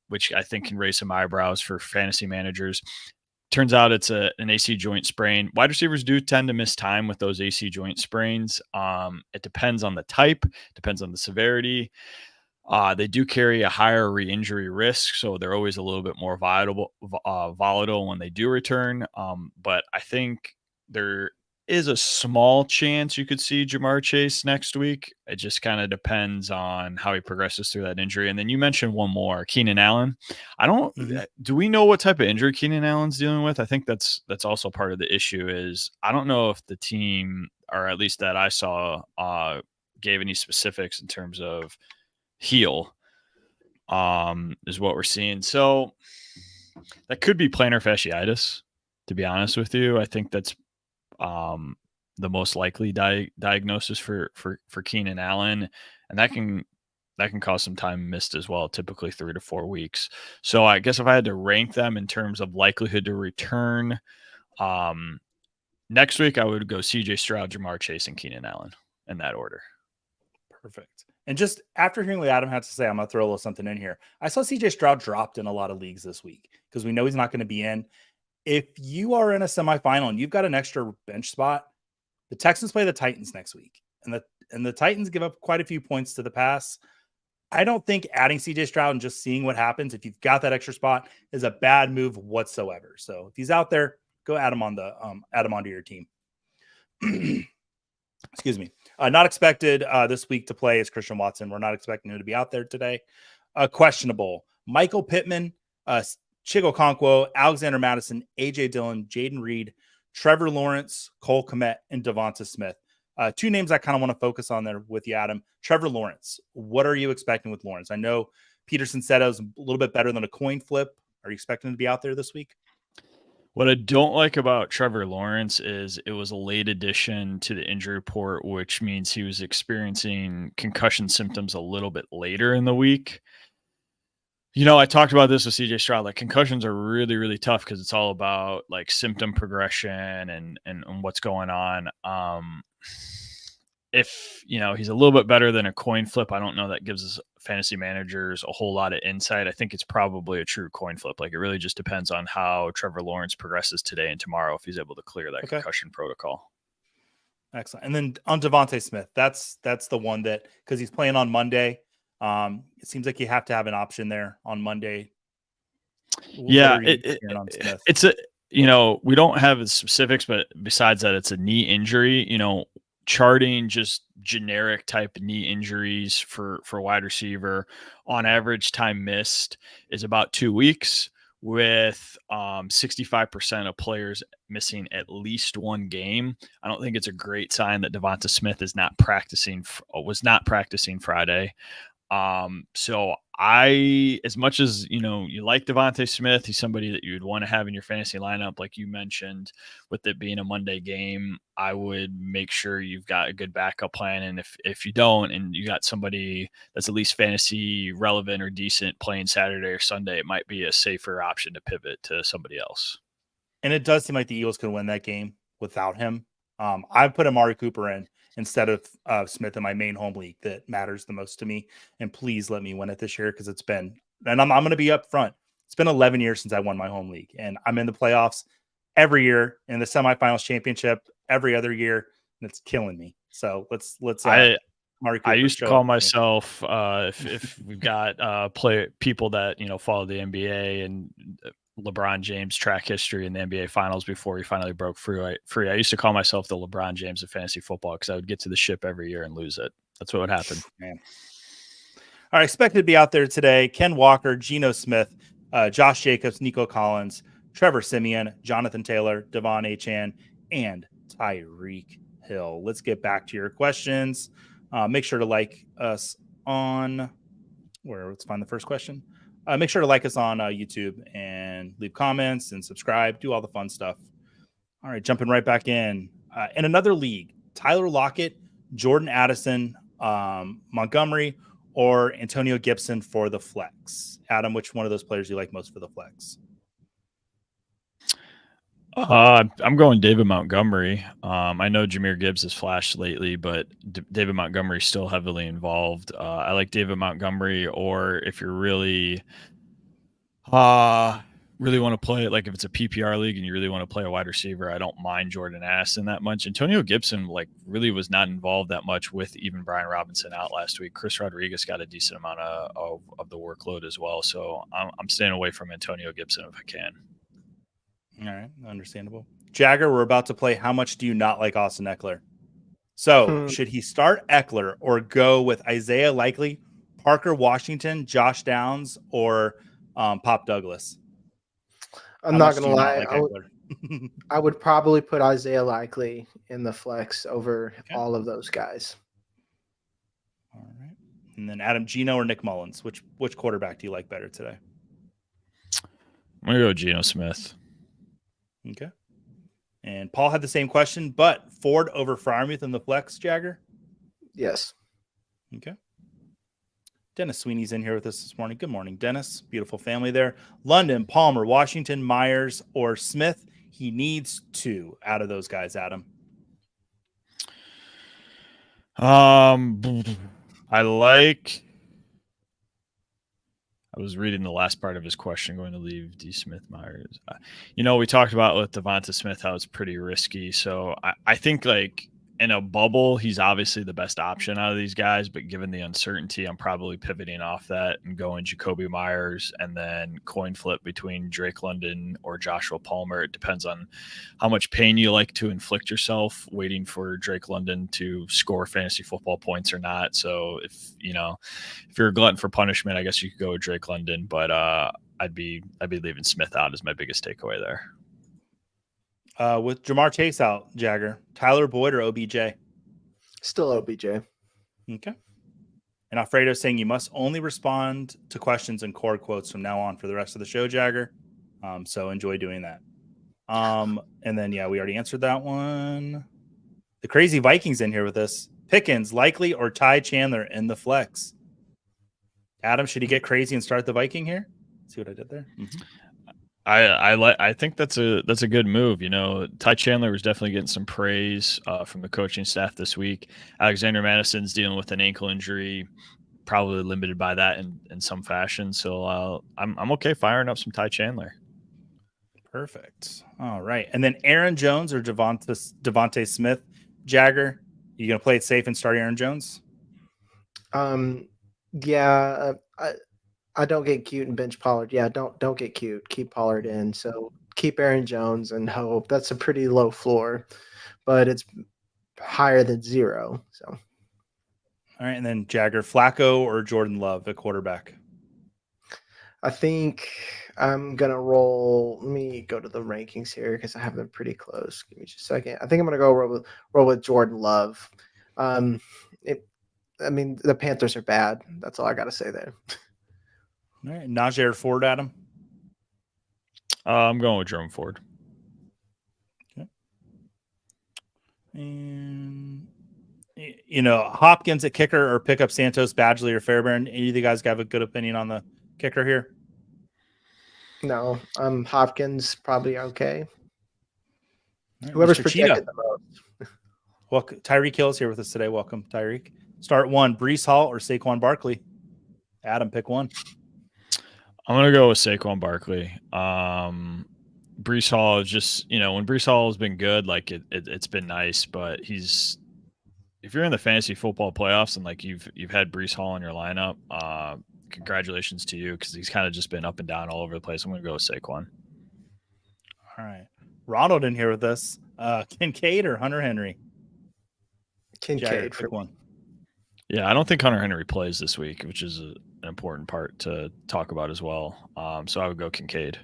which I think can raise some eyebrows for fantasy managers. Turns out it's an AC joint sprain. Wide receivers do tend to miss time with those AC joint sprains. It depends on the type, depends on the severity. They do carry a higher re-injury risk, so they're always a little bit more volatile when they do return. But I think there is a small chance you could see Ja'Marr Chase next week. It just kind of depends on how he progresses through that injury. And then you mentioned one more, Keenan Allen. Do we know what type of injury Keenan Allen's dealing with? I think that's also part of the issue. Is I don't know if the team, or at least that I saw, gave any specifics in terms of heel, is what we're seeing. So that could be plantar fasciitis, to be honest with you. I think that's the most likely diagnosis for Keenan Allen, and that can cause some time missed as well, typically 3 to 4 weeks. So I guess if I had to rank them in terms of likelihood to return, next week I would go CJ Stroud, Ja'Marr Chase, and Keenan Allen in that order. Perfect. And just after hearing what Adam had to say, I'm going to throw a little something in here. I saw CJ Stroud dropped in a lot of leagues this week because we know he's not going to be in. If you are in a semifinal and you've got an extra bench spot, the Texans play the Titans next week. And the Titans give up quite a few points to the pass. I don't think adding CJ Stroud and just seeing what happens if you've got that extra spot is a bad move whatsoever. So if he's out there, go add him onto your team. Excuse me. Not expected this week to play is Christian Watson. We're not expecting him to be out there today. Questionable. Michael Pittman, Chigo Okonkwo, Alexander Madison, AJ Dillon, Jaden Reed, Trevor Lawrence, Cole Kmet, and Devonta Smith. 2 names I kind of want to focus on there with you, Adam. Trevor Lawrence. What are you expecting with Lawrence? I know Peterson said it was a little bit better than a coin flip. Are you expecting him to be out there this week? What I don't like about Trevor Lawrence is it was a late addition to the injury report, which means he was experiencing concussion symptoms a little bit later in the week. You know, I talked about this with CJ Stroud. Like, concussions are really, really tough because it's all about like symptom progression and what's going on. If, you know, he's a little bit better than a coin flip, I don't know that gives us fantasy managers a whole lot of insight. I think it's probably a true coin flip. Like, it really just depends on how Trevor Lawrence progresses today and tomorrow, if he's able to clear that concussion protocol. Excellent. And then on Devonta Smith, that's the one that, because he's playing on Monday, it seems like you have to have an option there on Monday. Yeah, it's a, you know, we don't have the specifics, but besides that, it's a knee injury. You know, charting just generic type knee injuries for wide receiver, on average time missed is about 2 weeks, with 65% of players missing at least 1 game. I don't think it's a great sign that Devonta Smith was not practicing Friday. So as much as, you know, you like Devonta Smith, he's somebody that you would want to have in your fantasy lineup, like you mentioned, with it being a Monday game. I would make sure you've got a good backup plan. And if you don't, and you got somebody that's at least fantasy relevant or decent playing Saturday or Sunday, it might be a safer option to pivot to somebody else. And it does seem like the Eagles can win that game without him. I put Amari Cooper in instead of Smith in my main home league that matters the most to me. And please let me win it this year because it's been, and I'm going to be up front. It's been 11 years since I won my home league, and I'm in the playoffs every year, in the semifinals, championship every other year, and it's killing me. So let's. I used to call myself if we've got people that follow the NBA and LeBron James track history in the NBA Finals before he finally broke free. I used to call myself the LeBron James of fantasy football because I would get to the ship every year and lose it. That's what would happen. Man. All right, expected to be out there today: Ken Walker, Geno Smith, Josh Jacobs, Nico Collins, Trevor Siemian, Jonathan Taylor, Devon Achane, and Tyreek Hill. Let's get back to your questions. Make sure to like us on let's find the first question. Make sure to like us on YouTube and leave comments and subscribe. Do all the fun stuff. All right, jumping right back in. In another league, Tyler Lockett, Jordan Addison, Montgomery, or Antonio Gibson for the flex. Adam, which one of those players do you like most for the flex? I'm going David Montgomery. I know Jahmyr Gibbs has flashed lately, but David Montgomery is still heavily involved. I like David Montgomery, or if you're really want to play it, like if it's a PPR league and you really want to play a wide receiver, I don't mind Jordan Addison that much. Antonio Gibson really was not involved that much with even Brian Robinson out last week. Chris Rodriguez got a decent amount of the workload as well. So I'm staying away from Antonio Gibson if I can. All right, understandable. Jagger, we're about to play How Much Do You Not Like Austin Eckler? So should he start Eckler or go with Isaiah Likely, Parker Washington, Josh Downs, or Pop Douglas? I'm not going to lie. I would probably put Isaiah Likely in the flex over all of those guys. All right. And then Adam, Geno or Nick Mullins? Which quarterback do you like better today? I'm going to go Geno Smith. Okay. And Paul had the same question, but Ford over Freiermuth in the flex, Jagger? Yes. Okay. Dennis Sweeney's in here with us this morning. Good morning, Dennis. Beautiful family there. London, Palmer, Washington, Myers, or Smith. He needs 2 out of those guys, Adam. I was reading the last part of his question, going to leave D. Smith Myers. We talked about with Devonta Smith how it's pretty risky. So I think in a bubble, he's obviously the best option out of these guys. But given the uncertainty, I'm probably pivoting off that and going Jacoby Myers and then coin flip between Drake London or Joshua Palmer. It depends on how much pain you like to inflict yourself waiting for Drake London to score fantasy football points or not. So if you're a glutton for punishment, I guess you could go with Drake London, but I'd be leaving Smith out as my biggest takeaway there. With Jamar Chase out, Jagger, Tyler Boyd or OBJ? Still OBJ. Okay. And Alfredo saying you must only respond to questions and core quotes from now on for the rest of the show, Jagger. So enjoy doing that. And then, we already answered that one. The crazy Vikings in here with us. Pickens, Likely, or Ty Chandler in the flex? Adam, should he get crazy and start the Viking here? See what I did there? Mm-hmm. I think that's a good move. Ty Chandler was definitely getting some praise from the coaching staff this week. Alexander Madison's dealing with an ankle injury, probably limited by that in some fashion. So I'm okay firing up some Ty Chandler. Perfect. All right, and then Aaron Jones or Devontae Smith, Jagger. You gonna play it safe and start Aaron Jones? Yeah. I don't get cute and bench Pollard. Yeah, don't get cute. Keep Pollard in. So keep Aaron Jones and hope. That's a pretty low floor, but it's higher than 0. So, all right, and then Jagger, Flacco or Jordan Love at quarterback? I think I'm gonna roll. Let me go to the rankings here because I have them pretty close. Give me just a second. I think I'm gonna go roll with Jordan Love. The Panthers are bad. That's all I gotta say there. All right, Najee or Ford, Adam? I'm going with Jerome Ford. Okay. And Hopkins at kicker or pick up Santos, Badgley, or Fairbairn. Any of you guys have a good opinion on the kicker here? No, Hopkins probably okay. Whoever's Mr. projected Cheetah. the most. Welcome. Tyreek Hill is here with us today. Welcome, Tyreek. Start one, Breece Hall or Saquon Barkley. Adam, pick one. I'm going to go with Saquon Barkley. Breece Hall is just, when Breece Hall has been good, like it's been nice, but if you're in the fantasy football playoffs and like you've had Breece Hall in your lineup, congratulations to you, because he's kind of just been up and down all over the place. I'm going to go with Saquon. All right. Ronald in here with us. Kincaid or Hunter Henry? Kincaid pick one. Yeah, I don't think Hunter Henry plays this week, which is an important part to talk about as well. So I would go Kincaid.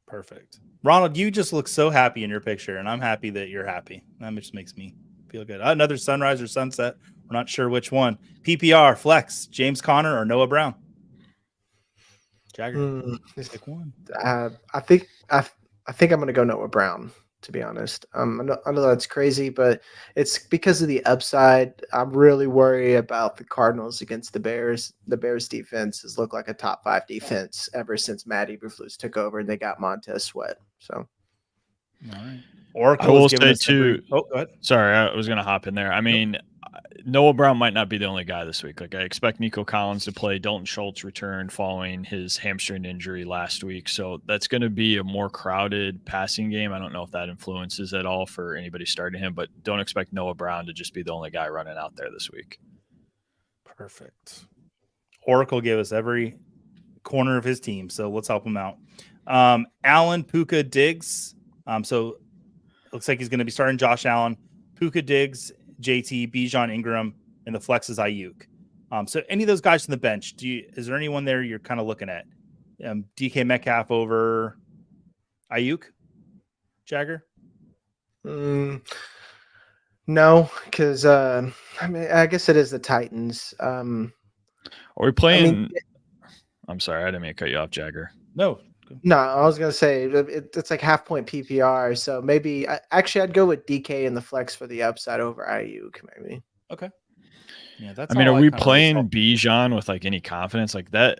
Perfect. Ronald, you just look so happy in your picture, and I'm happy that you're happy. That just makes me feel good. Another sunrise or sunset. We're not sure which one. PPR, flex, James Conner or Noah Brown? Jagger, pick one. I think I'm going to go Noah Brown, to be honest. I know that's crazy, but it's because of the upside. I'm really worried about the Cardinals against the Bears. The Bears defense has looked like a top 5 defense ever since Matt Eberflus took over and they got Montez Sweat. So, all right. Oracle I will say too. Oh, go ahead. Sorry, I was going to hop in there. I mean, Noah Brown might not be the only guy this week. Like, I expect Nico Collins to play. Dalton Schultz returned following his hamstring injury last week, so that's going to be a more crowded passing game. I don't know if that influences at all for anybody starting him, but don't expect Noah Brown to just be the only guy running out there this week. Perfect. Oracle gave us every corner of his team, so let's help him out. Allen, Puka, Diggs. So it looks like he's going to be starting Josh Allen, Puka, Diggs, JT, Bijan, Ingram, and the flex is Ayuk. So any of those guys from the bench, is there anyone there you're kind of looking at? DK Metcalf over Ayuk? Jagger? No, because I guess it is the Titans. Are we playing? I'm sorry, I didn't mean to cut you off, Jagger. No, I was gonna say it's like half point PPR, so maybe I'd go with DK in the flex for the upside over Ayuk, maybe. Okay. Yeah, that's. I mean, are we playing Bijan with like any confidence like that?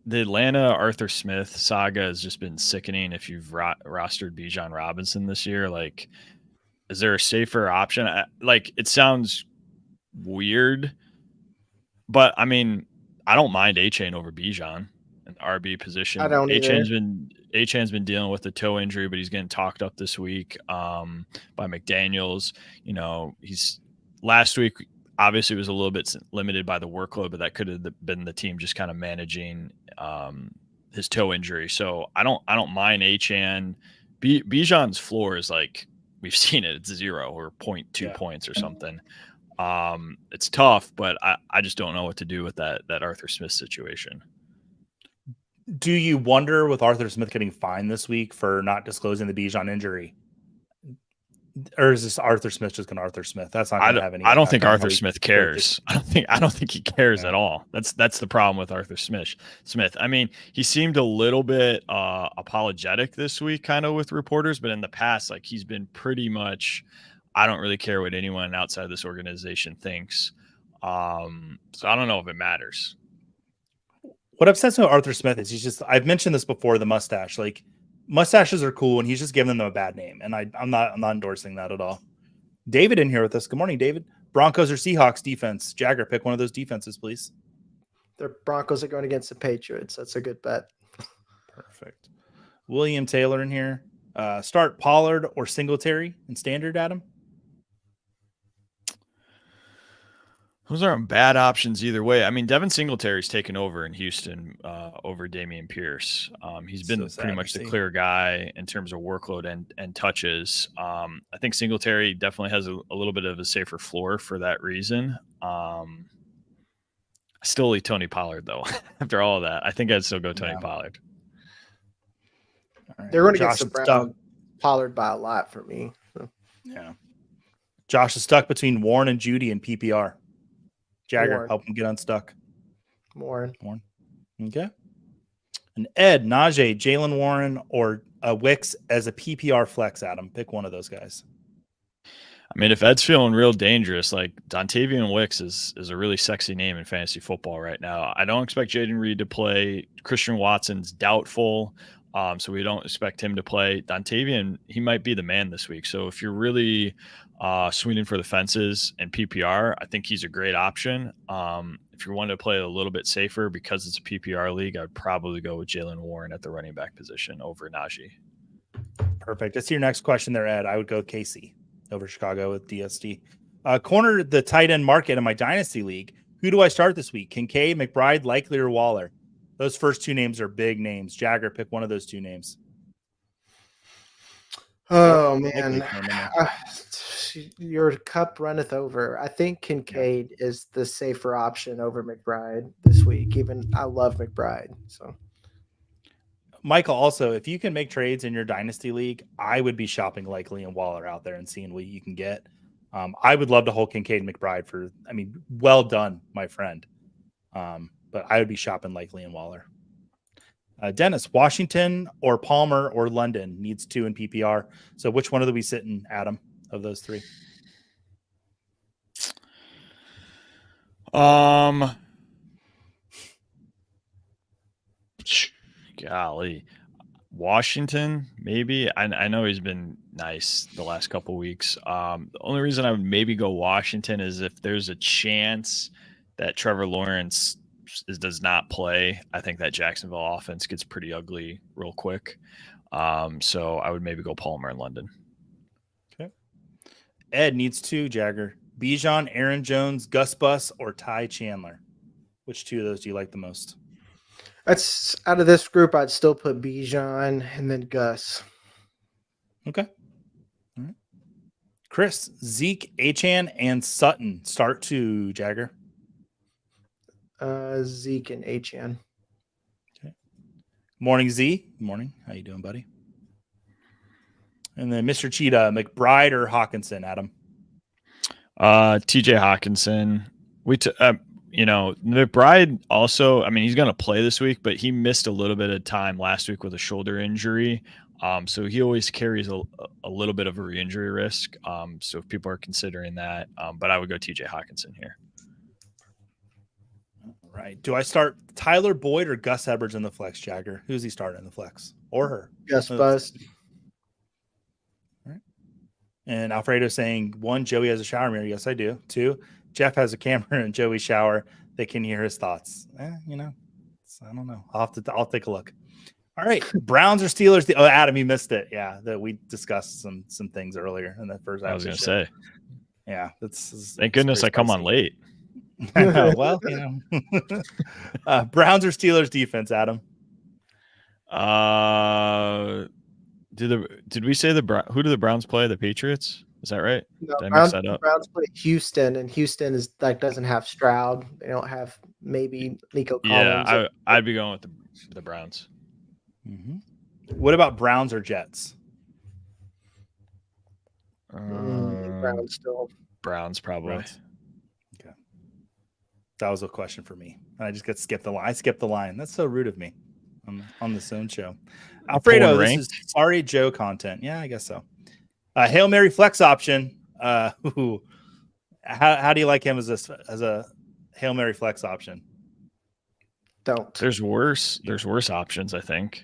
The Atlanta Arthur Smith saga has just been sickening. If you've rostered Bijan Robinson this year, like, is there a safer option? It sounds weird, but I mean, I don't mind A-Chain over Bijan in the RB position. I don't either. A-Chain's been dealing with a toe injury, but he's getting talked up this week by McDaniels. He's last week obviously was a little bit limited by the workload, but that could have been the team just kind of managing his toe injury. So I don't mind A-Chan. Bijan's floor is like, we've seen it. It's 0 or 0.2 points or something. It's tough, but I just don't know what to do with that Arthur Smith situation. Do you wonder with Arthur Smith getting fined this week for not disclosing the Bijan injury? Or is this Arthur Smith just going to Arthur Smith? That's not going to have any. I don't think Arthur Smith cares. I don't think he cares at all. That's the problem with Arthur Smith. I mean, he seemed a little bit apologetic this week, kind of with reporters, but in the past, like, he's been pretty much, I don't really care what anyone outside of this organization thinks. So I don't know if it matters. What upsets me with Arthur Smith is I've mentioned this before, the mustache. Like, mustaches are cool, and he's just giving them a bad name, and I'm not endorsing that at all. David in here with us. Good morning, David. Broncos or Seahawks defense? Jagger, pick one of those defenses, please. The Broncos are going against the Patriots. That's a good bet. Perfect. William Taylor in here. Start Pollard or Singletary in standard, Adam? Those aren't bad options either way. I mean, Devin Singletary's taken over in Houston over Dameon Pierce. He's been pretty much the clear guy in terms of workload and touches. I think Singletary definitely has a little bit of a safer floor for that reason. I still leave Tony Pollard, though. After all of that, I think I'd still go Tony Pollard. Right. They're going to get some Pollard by a lot for me. So. Yeah. Josh is stuck between Warren and Judy in PPR. Jagger, help him get unstuck. Warren. Okay. And Ed, Najee, Jalen Warren, or Wicks as a PPR flex, Adam. Pick one of those guys. I mean, if Ed's feeling real dangerous, like, Dontavian Wicks is a really sexy name in fantasy football right now. I don't expect Jaden Reed to play. Christian Watson's doubtful. So we don't expect him to play. Dontavian, he might be the man this week. So if you're really swinging for the fences in PPR, I think he's a great option. If you want to play a little bit safer because it's a PPR league, I'd probably go with Jaylen Warren at the running back position over Najee. Perfect. That's your next question there, Ed. I would go Casey over Chicago with DST. Corner the tight end market in my dynasty league. Who do I start this week? Kincaid, McBride, Likely, or Waller? Those first two names are big names. Jagger, pick one of those two names. Oh, man. Your cup runneth over. I think Kincaid is the safer option over McBride this week. Even I love McBride. So, Michael, also, if you can make trades in your dynasty league, I would be shopping Likely and Waller out there and seeing what you can get. I would love to hold Kincaid and McBride well done, my friend. But I would be shopping Likely and Waller. Dennis, Washington or Palmer or London needs 2 in PPR. So which one are we sitting, Adam, of those 3? Golly. Washington, maybe. I know he's been nice the last couple weeks. The only reason I would maybe go Washington is if there's a chance that Trevor Lawrence does not play. I think that Jacksonville offense gets pretty ugly real quick. So I would maybe go Palmer in London. Okay. Ed needs 2, Jagger. Bijan, Aaron Jones, Gus Bus, or Ty Chandler. Which 2 of those do you like the most? That's out of this group, I'd still put Bijan and then Gus. Okay. All right. Chris, Zeke, Achane, and Sutton start to Jagger. Zeke and Achane. Okay. Morning, Z. Morning. How you doing, buddy? And then Mr. Cheetah, McBride or Hawkinson, Adam? TJ Hawkinson. McBride also, he's going to play this week, but he missed a little bit of time last week with a shoulder injury. So he always carries a little bit of a re-injury risk. So if people are considering that, but I would go TJ Hawkinson here. All right. Do I start Tyler Boyd or Gus Edwards in the flex, Jagger? Who's he starting in the flex? Or her? Gus Bus. All right. And Alfredo saying, 1, Joey has a shower mirror. Yes, I do. 2, Jeff has a camera in Joey's shower. They can hear his thoughts. I don't know. I'll take a look. All right. Browns or Steelers? Adam, you missed it. Yeah. That we discussed some things earlier in the first. I was going to say. Yeah. Thank goodness I come on late. Well, Browns or Steelers defense, Adam? Did we say who do the Browns play? The Patriots? Is that right? No, Did I mix that up? Browns play Houston, and Houston doesn't have Stroud. They don't have maybe Nico Collins. Yeah, I'd be going with the Browns. Mm-hmm. What about Browns or Jets? Browns still. Browns probably. Browns. Okay. That was a question for me. I just got skipped the line. I skipped the line. That's so rude of me on the Zone Show. Alfredo, this is sorry Joe content. Yeah, I guess so. Hail Mary flex option. How do you like him as a Hail Mary flex option? Don't. There's worse options, I think.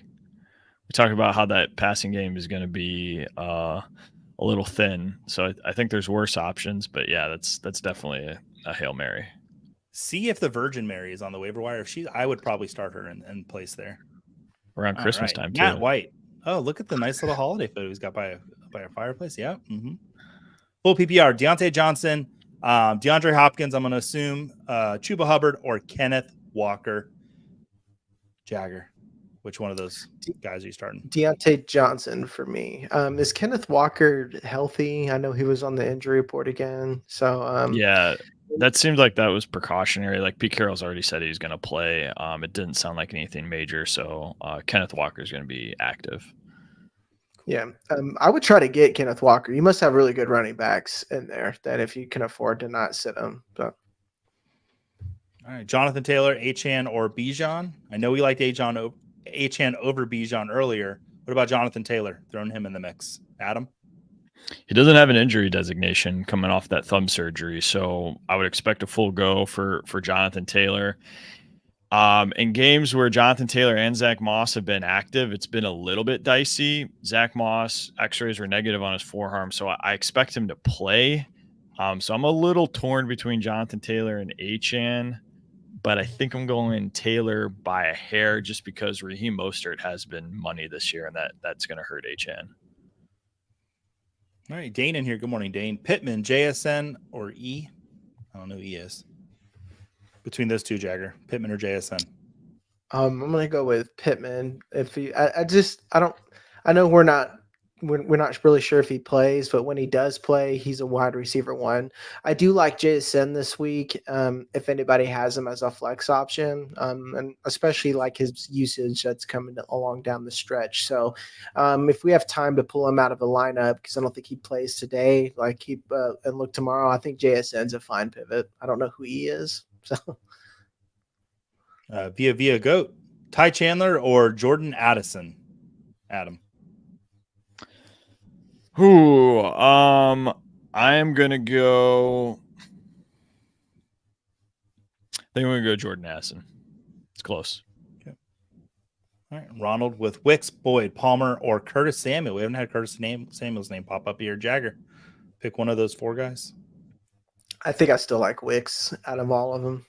We talked about how that passing game is going to be a little thin. So I think there's worse options, but yeah, that's definitely a Hail Mary. See if the Virgin Mary is on the waiver wire. I would probably start her in place there. Around Christmas time, too. Matt White. Oh, look at the nice little holiday photo he's got by a fireplace. Yeah. Mm-hmm. Full PPR. Deontay Johnson, DeAndre Hopkins, I'm going to assume, Chuba Hubbard, or Kenneth Walker. Jagger. Which one of those guys are you starting? Deontay Johnson for me. Is Kenneth Walker healthy? I know he was on the injury report again. So yeah, that seemed like that was precautionary. Like Pete Carroll's already said he's going to play. It didn't sound like anything major. So Kenneth Walker is going to be active. Yeah, I would try to get Kenneth Walker. You must have really good running backs in there that if you can afford to not sit them. So. All right, Jonathan Taylor, Achane, or Bijan. I know we liked Achane over Bijan earlier. What about Jonathan Taylor? Throwing him in the mix. Adam? He doesn't have an injury designation coming off that thumb surgery, so I would expect a full go for Jonathan Taylor. In games where Jonathan Taylor and Zach Moss have been active, it's been a little bit dicey. Zach Moss, x-rays were negative on his forearm, so I expect him to play. So I'm a little torn between Jonathan Taylor and Achane, but I think I'm going Taylor by a hair just because Raheem Mostert has been money this year, and that's going to hurt Achane. All right, Dane in here. Good morning, Dane. Pittman, JSN or E? I don't know who E is. Between those two, Jagger, Pittman or JSN? I'm gonna go with Pittman. I know we're not really sure if he plays, but when he does play, he's a wide receiver one. I do like JSN this week. If anybody has him as a flex option, and especially like his usage that's coming along down the stretch. So, if we have time to pull him out of the lineup, because I don't think he plays today, and look tomorrow, I think JSN's a fine pivot. I don't know who he is. So, via goat, Ty Chandler or Jordan Addison, Adam. I am gonna go. I think I'm gonna go Jordan Addison. It's close. Okay. All right, Ronald with Wicks, Boyd, Palmer, or Curtis Samuel. We haven't had Curtis Samuel's name pop up here. Jagger, pick one of those four guys. I think I still like Wicks out of all of them.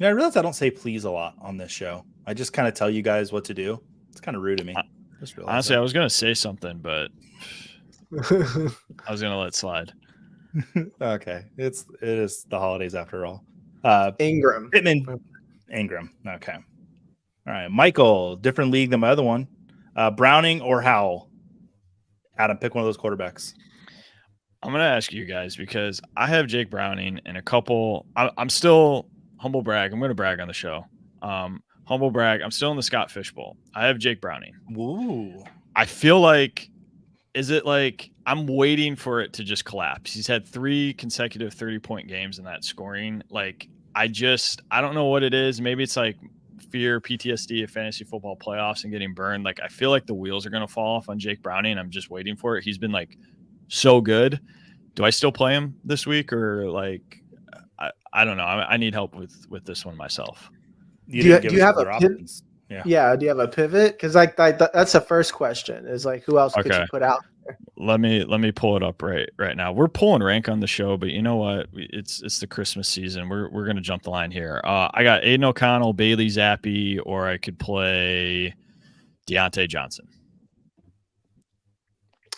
I realize I don't say please a lot on this show. I just kind of tell you guys what to do. It's kind of rude of me. Honestly, I was going to say something, but I was going to let it slide. Okay. It is the holidays after all. Ingram. Pittman. Ingram. Okay. All right. Michael, different league than my other one. Browning or Howell? Adam, pick one of those quarterbacks. I'm going to ask you guys because I have Jake Browning and a couple. I'm still humble brag. I'm going to brag on the show. Humble brag. I'm still in the Scott Fishbowl. I have Jake Browning. Ooh. I feel like, is it like I'm waiting for it to just collapse? He's had 3 consecutive 30-point games in that scoring. Like, I don't know what it is. Maybe it's like fear, PTSD of fantasy football playoffs and getting burned. Like, I feel like the wheels are going to fall off on Jake Browning. I'm just waiting for it. He's been like so good. Do I still play him this week or like, I don't know. I need help with this one myself. Do you have a pivot? Yeah. Do you have a pivot? Because that's the first question. Is like, who else could you put out there? Let me pull it up right now. We're pulling rank on the show, but you know what? It's the Christmas season. We're gonna jump the line here. I got Aiden O'Connell, Bailey Zappi, or I could play Deontay Johnson.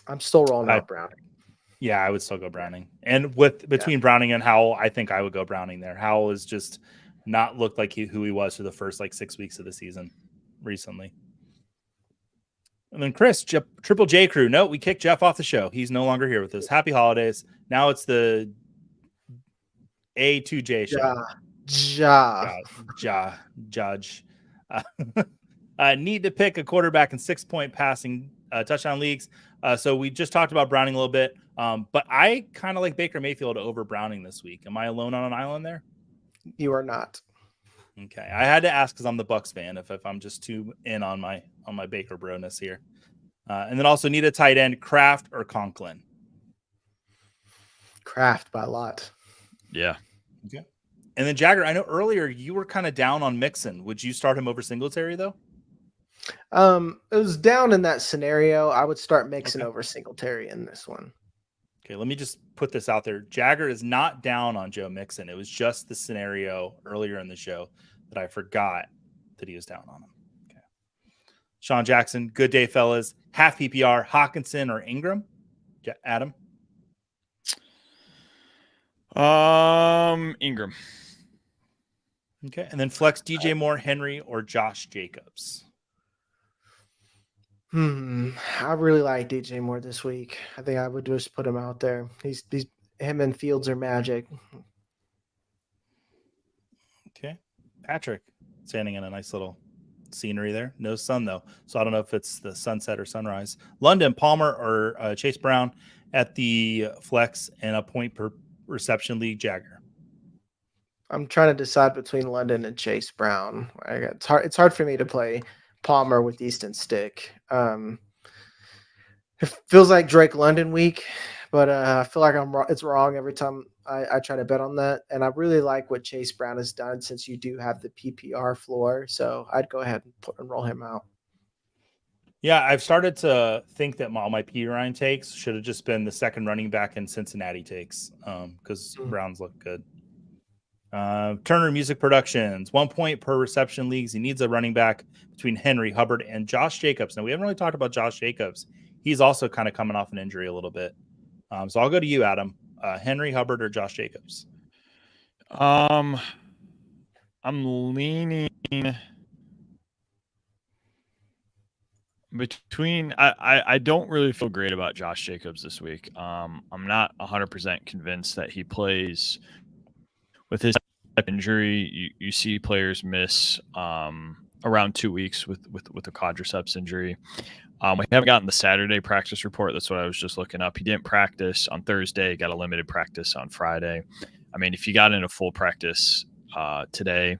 I'm still rolling out Browning. Yeah, I would still go Browning. And between Browning and Howell, I think I would go Browning there. Howell has just not looked like who he was for the first 6 weeks of the season recently. And then Chris, Triple J crew. No, we kicked Jeff off the show. He's no longer here with us. Happy holidays. Now it's the A2J show. Judge. Need to pick a quarterback in 6-point passing touchdown leagues. So we just talked about Browning a little bit. But I kind of like Baker Mayfield over Browning this week. Am I alone on an island there? You are not. Okay. I had to ask because I'm the Bucs fan if I'm just too in on my Baker broness here. And then also need a tight end, Kraft or Conklin. Kraft by a lot. Yeah. Okay. And then Jagger, I know earlier you were kind of down on Mixon. Would you start him over Singletary though? It was down in that scenario. I would start Mixon over Singletary in this one. Okay, let me just put this out there. Jagger is not down on Joe Mixon. It was just the scenario earlier in the show that I forgot that he was down on him. Okay. Sean Jackson, good day, fellas. Half PPR, Hawkinson or Ingram? Adam? Ingram. Okay, and then flex DJ Moore, Henry, or Josh Jacobs. I really like DJ Moore this week. I think I would just put him out there. Him and Fields are magic. Okay. Patrick standing in a nice little scenery there. No sun though. So I don't know if it's the sunset or sunrise. London, Palmer, or Chase Brown at the flex and a point per reception league. Jagger. I'm trying to decide between London and Chase Brown. It's hard for me to play Palmer with Easton Stick. It feels like Drake London week, but I feel like it's wrong every time I try to bet on that. And I really like what Chase Brown has done since you do have the PPR floor. So I'd go ahead and roll him out. Yeah, I've started to think that all my P. Ryan takes should have just been the second running back in Cincinnati takes because Browns look good. Turner Music Productions, 1 point per reception leagues. He needs a running back between Henry, Hubbard, and Josh Jacobs. Now, we haven't really talked about Josh Jacobs. He's also kind of coming off an injury a little bit. So I'll go to you, Adam. Henry, Hubbard, or Josh Jacobs? I'm leaning between. I don't really feel great about Josh Jacobs this week. I'm not 100% convinced that he plays with his injury. You see players miss around 2 weeks with a quadriceps injury. We haven't gotten the Saturday practice report. That's what I was just looking up. He didn't practice on Thursday, got a limited practice on Friday. I mean, if you got in a full practice today,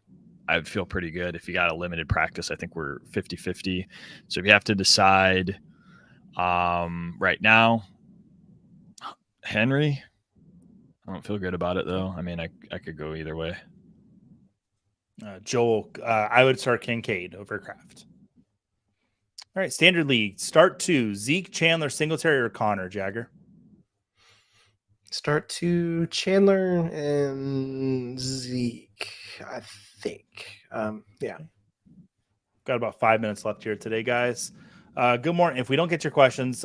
I'd feel pretty good. If you got a limited practice, I think we're 50-50. So if you have to decide right now, Henry, I don't feel good about it, though. I mean, I could go either way. Joel, I would start Kincaid over Kraft. All right, Standard League. Start 2. Zeke, Chandler, Singletary, or Connor, Jagger? Start 2, Chandler and Zeke, I think. Yeah. Got about 5 minutes left here today, guys. Good morning. If we don't get your questions,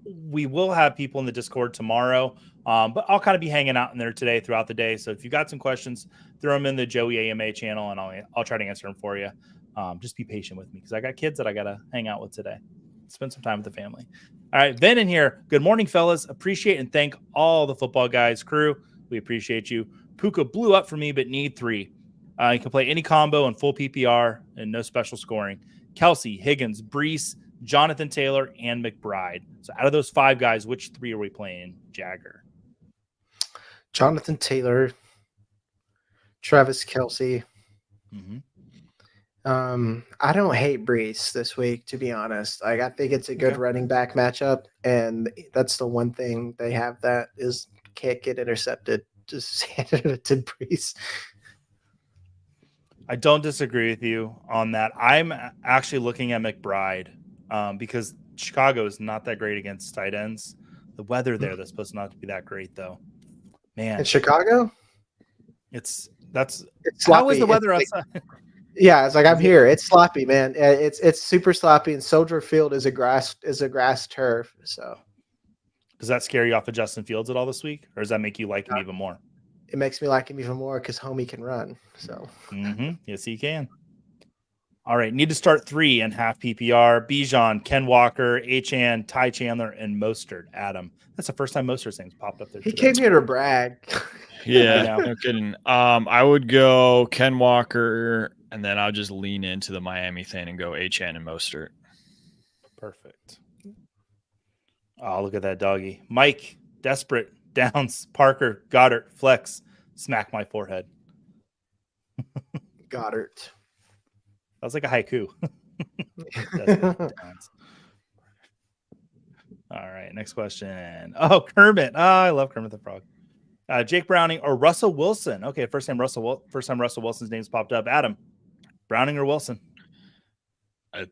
we will have people in the Discord tomorrow, but I'll kind of be hanging out in there today throughout the day. So if you got some questions, throw them in the Joey AMA channel, and I'll try to answer them for you. Just be patient with me because I got kids that I got to hang out with today. Spend some time with the family. All right, Ben in here. Good morning, fellas. Appreciate and thank all the football guys crew. We appreciate you. Puka blew up for me, but need 3. You can play any combo and full PPR and no special scoring. Kelsey, Higgins, Brees, Jonathan Taylor, and McBride. So out of those 5 guys, which 3 are we playing, Jagger? Jonathan Taylor, Travis Kelsey. Mm-hmm. I don't hate Brees this week, to be honest. Like, I think it's a good running back matchup, and that's the one thing they have that is can't get intercepted. Just hand it to Brees. I don't disagree with you on that. I'm actually looking at McBride because Chicago is not that great against tight ends. The weather there, that's supposed not to be that great, though. Man, in Chicago, it's sloppy. How is the weather outside? Yeah, it's like I'm here. It's sloppy, man. It's super sloppy, and Soldier Field is a grass turf. So, does that scare you off of Justin Fields at all this week, or does that make you like him even more? It makes me like him even more because homie can run. So, yes, he can. All right, need to start 3 and half PPR. Bijan, Ken Walker, Achane, Ty Chandler, and Mostert. Adam, that's the first time Mostert's things popped up there. He came here to brag. Yeah, no kidding. I would go Ken Walker, and then I'll just lean into the Miami thing and go Achane and Mostert. Perfect. Oh, look at that doggy. Mike, desperate, Downs, Parker, Goddard, Flex, smack my forehead. Goddard. That was like a haiku. All right, next question. Oh, Kermit. Oh, I love Kermit the Frog. Jake Browning or Russell Wilson. Okay, first time Russell Wilson's name's popped up. Adam, Browning or Wilson? I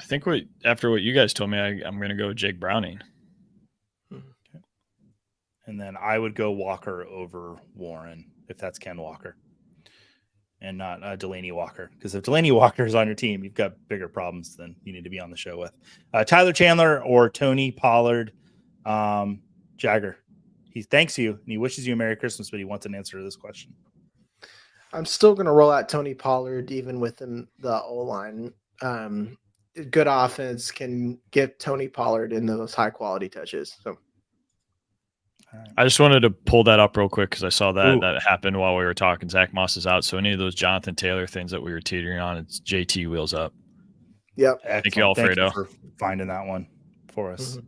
think after what you guys told me, I'm going to go with Jake Browning. Okay. And then I would go Walker over Warren if that's Ken Walker and not Delaney Walker. Because if Delaney Walker is on your team, you've got bigger problems than you need to be on the show with. Tyler Chandler or Tony Pollard. Jagger, he thanks you and he wishes you a Merry Christmas, but he wants an answer to this question. I'm still going to roll out Tony Pollard, even within the O-line. Good offense can get Tony Pollard into those high-quality touches. So, I just wanted to pull that up real quick because I saw that happened while we were talking. Zach Moss is out, so any of those Jonathan Taylor things that we were teetering on, it's JT wheels up. Yep. Excellent. Thank you, Alfredo, for finding that one for us. Mm-hmm.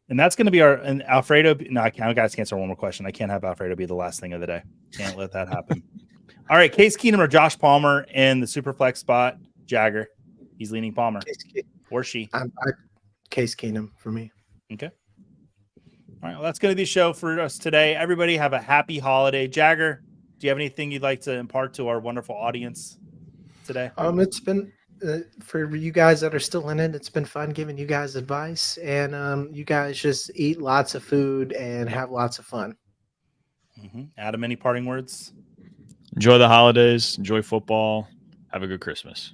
And that's going to be and Alfredo. No, I got to answer one more question. I can't have Alfredo be the last thing of the day. Can't let that happen. All right, Case Keenum or Josh Palmer in the Superflex spot. Jagger, he's leaning Palmer. Or she. Case Keenum for me. Okay. All right, well, that's going to be the show for us today. Everybody have a happy holiday. Jagger, do you have anything you'd like to impart to our wonderful audience today? It's been for you guys that are still in it. It's been fun giving you guys advice, and you guys just eat lots of food and have lots of fun. Adam, any parting words? Enjoy the holidays. Enjoy football. Have a good Christmas.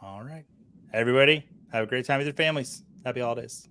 All right, everybody, have a great time with your families. Happy holidays.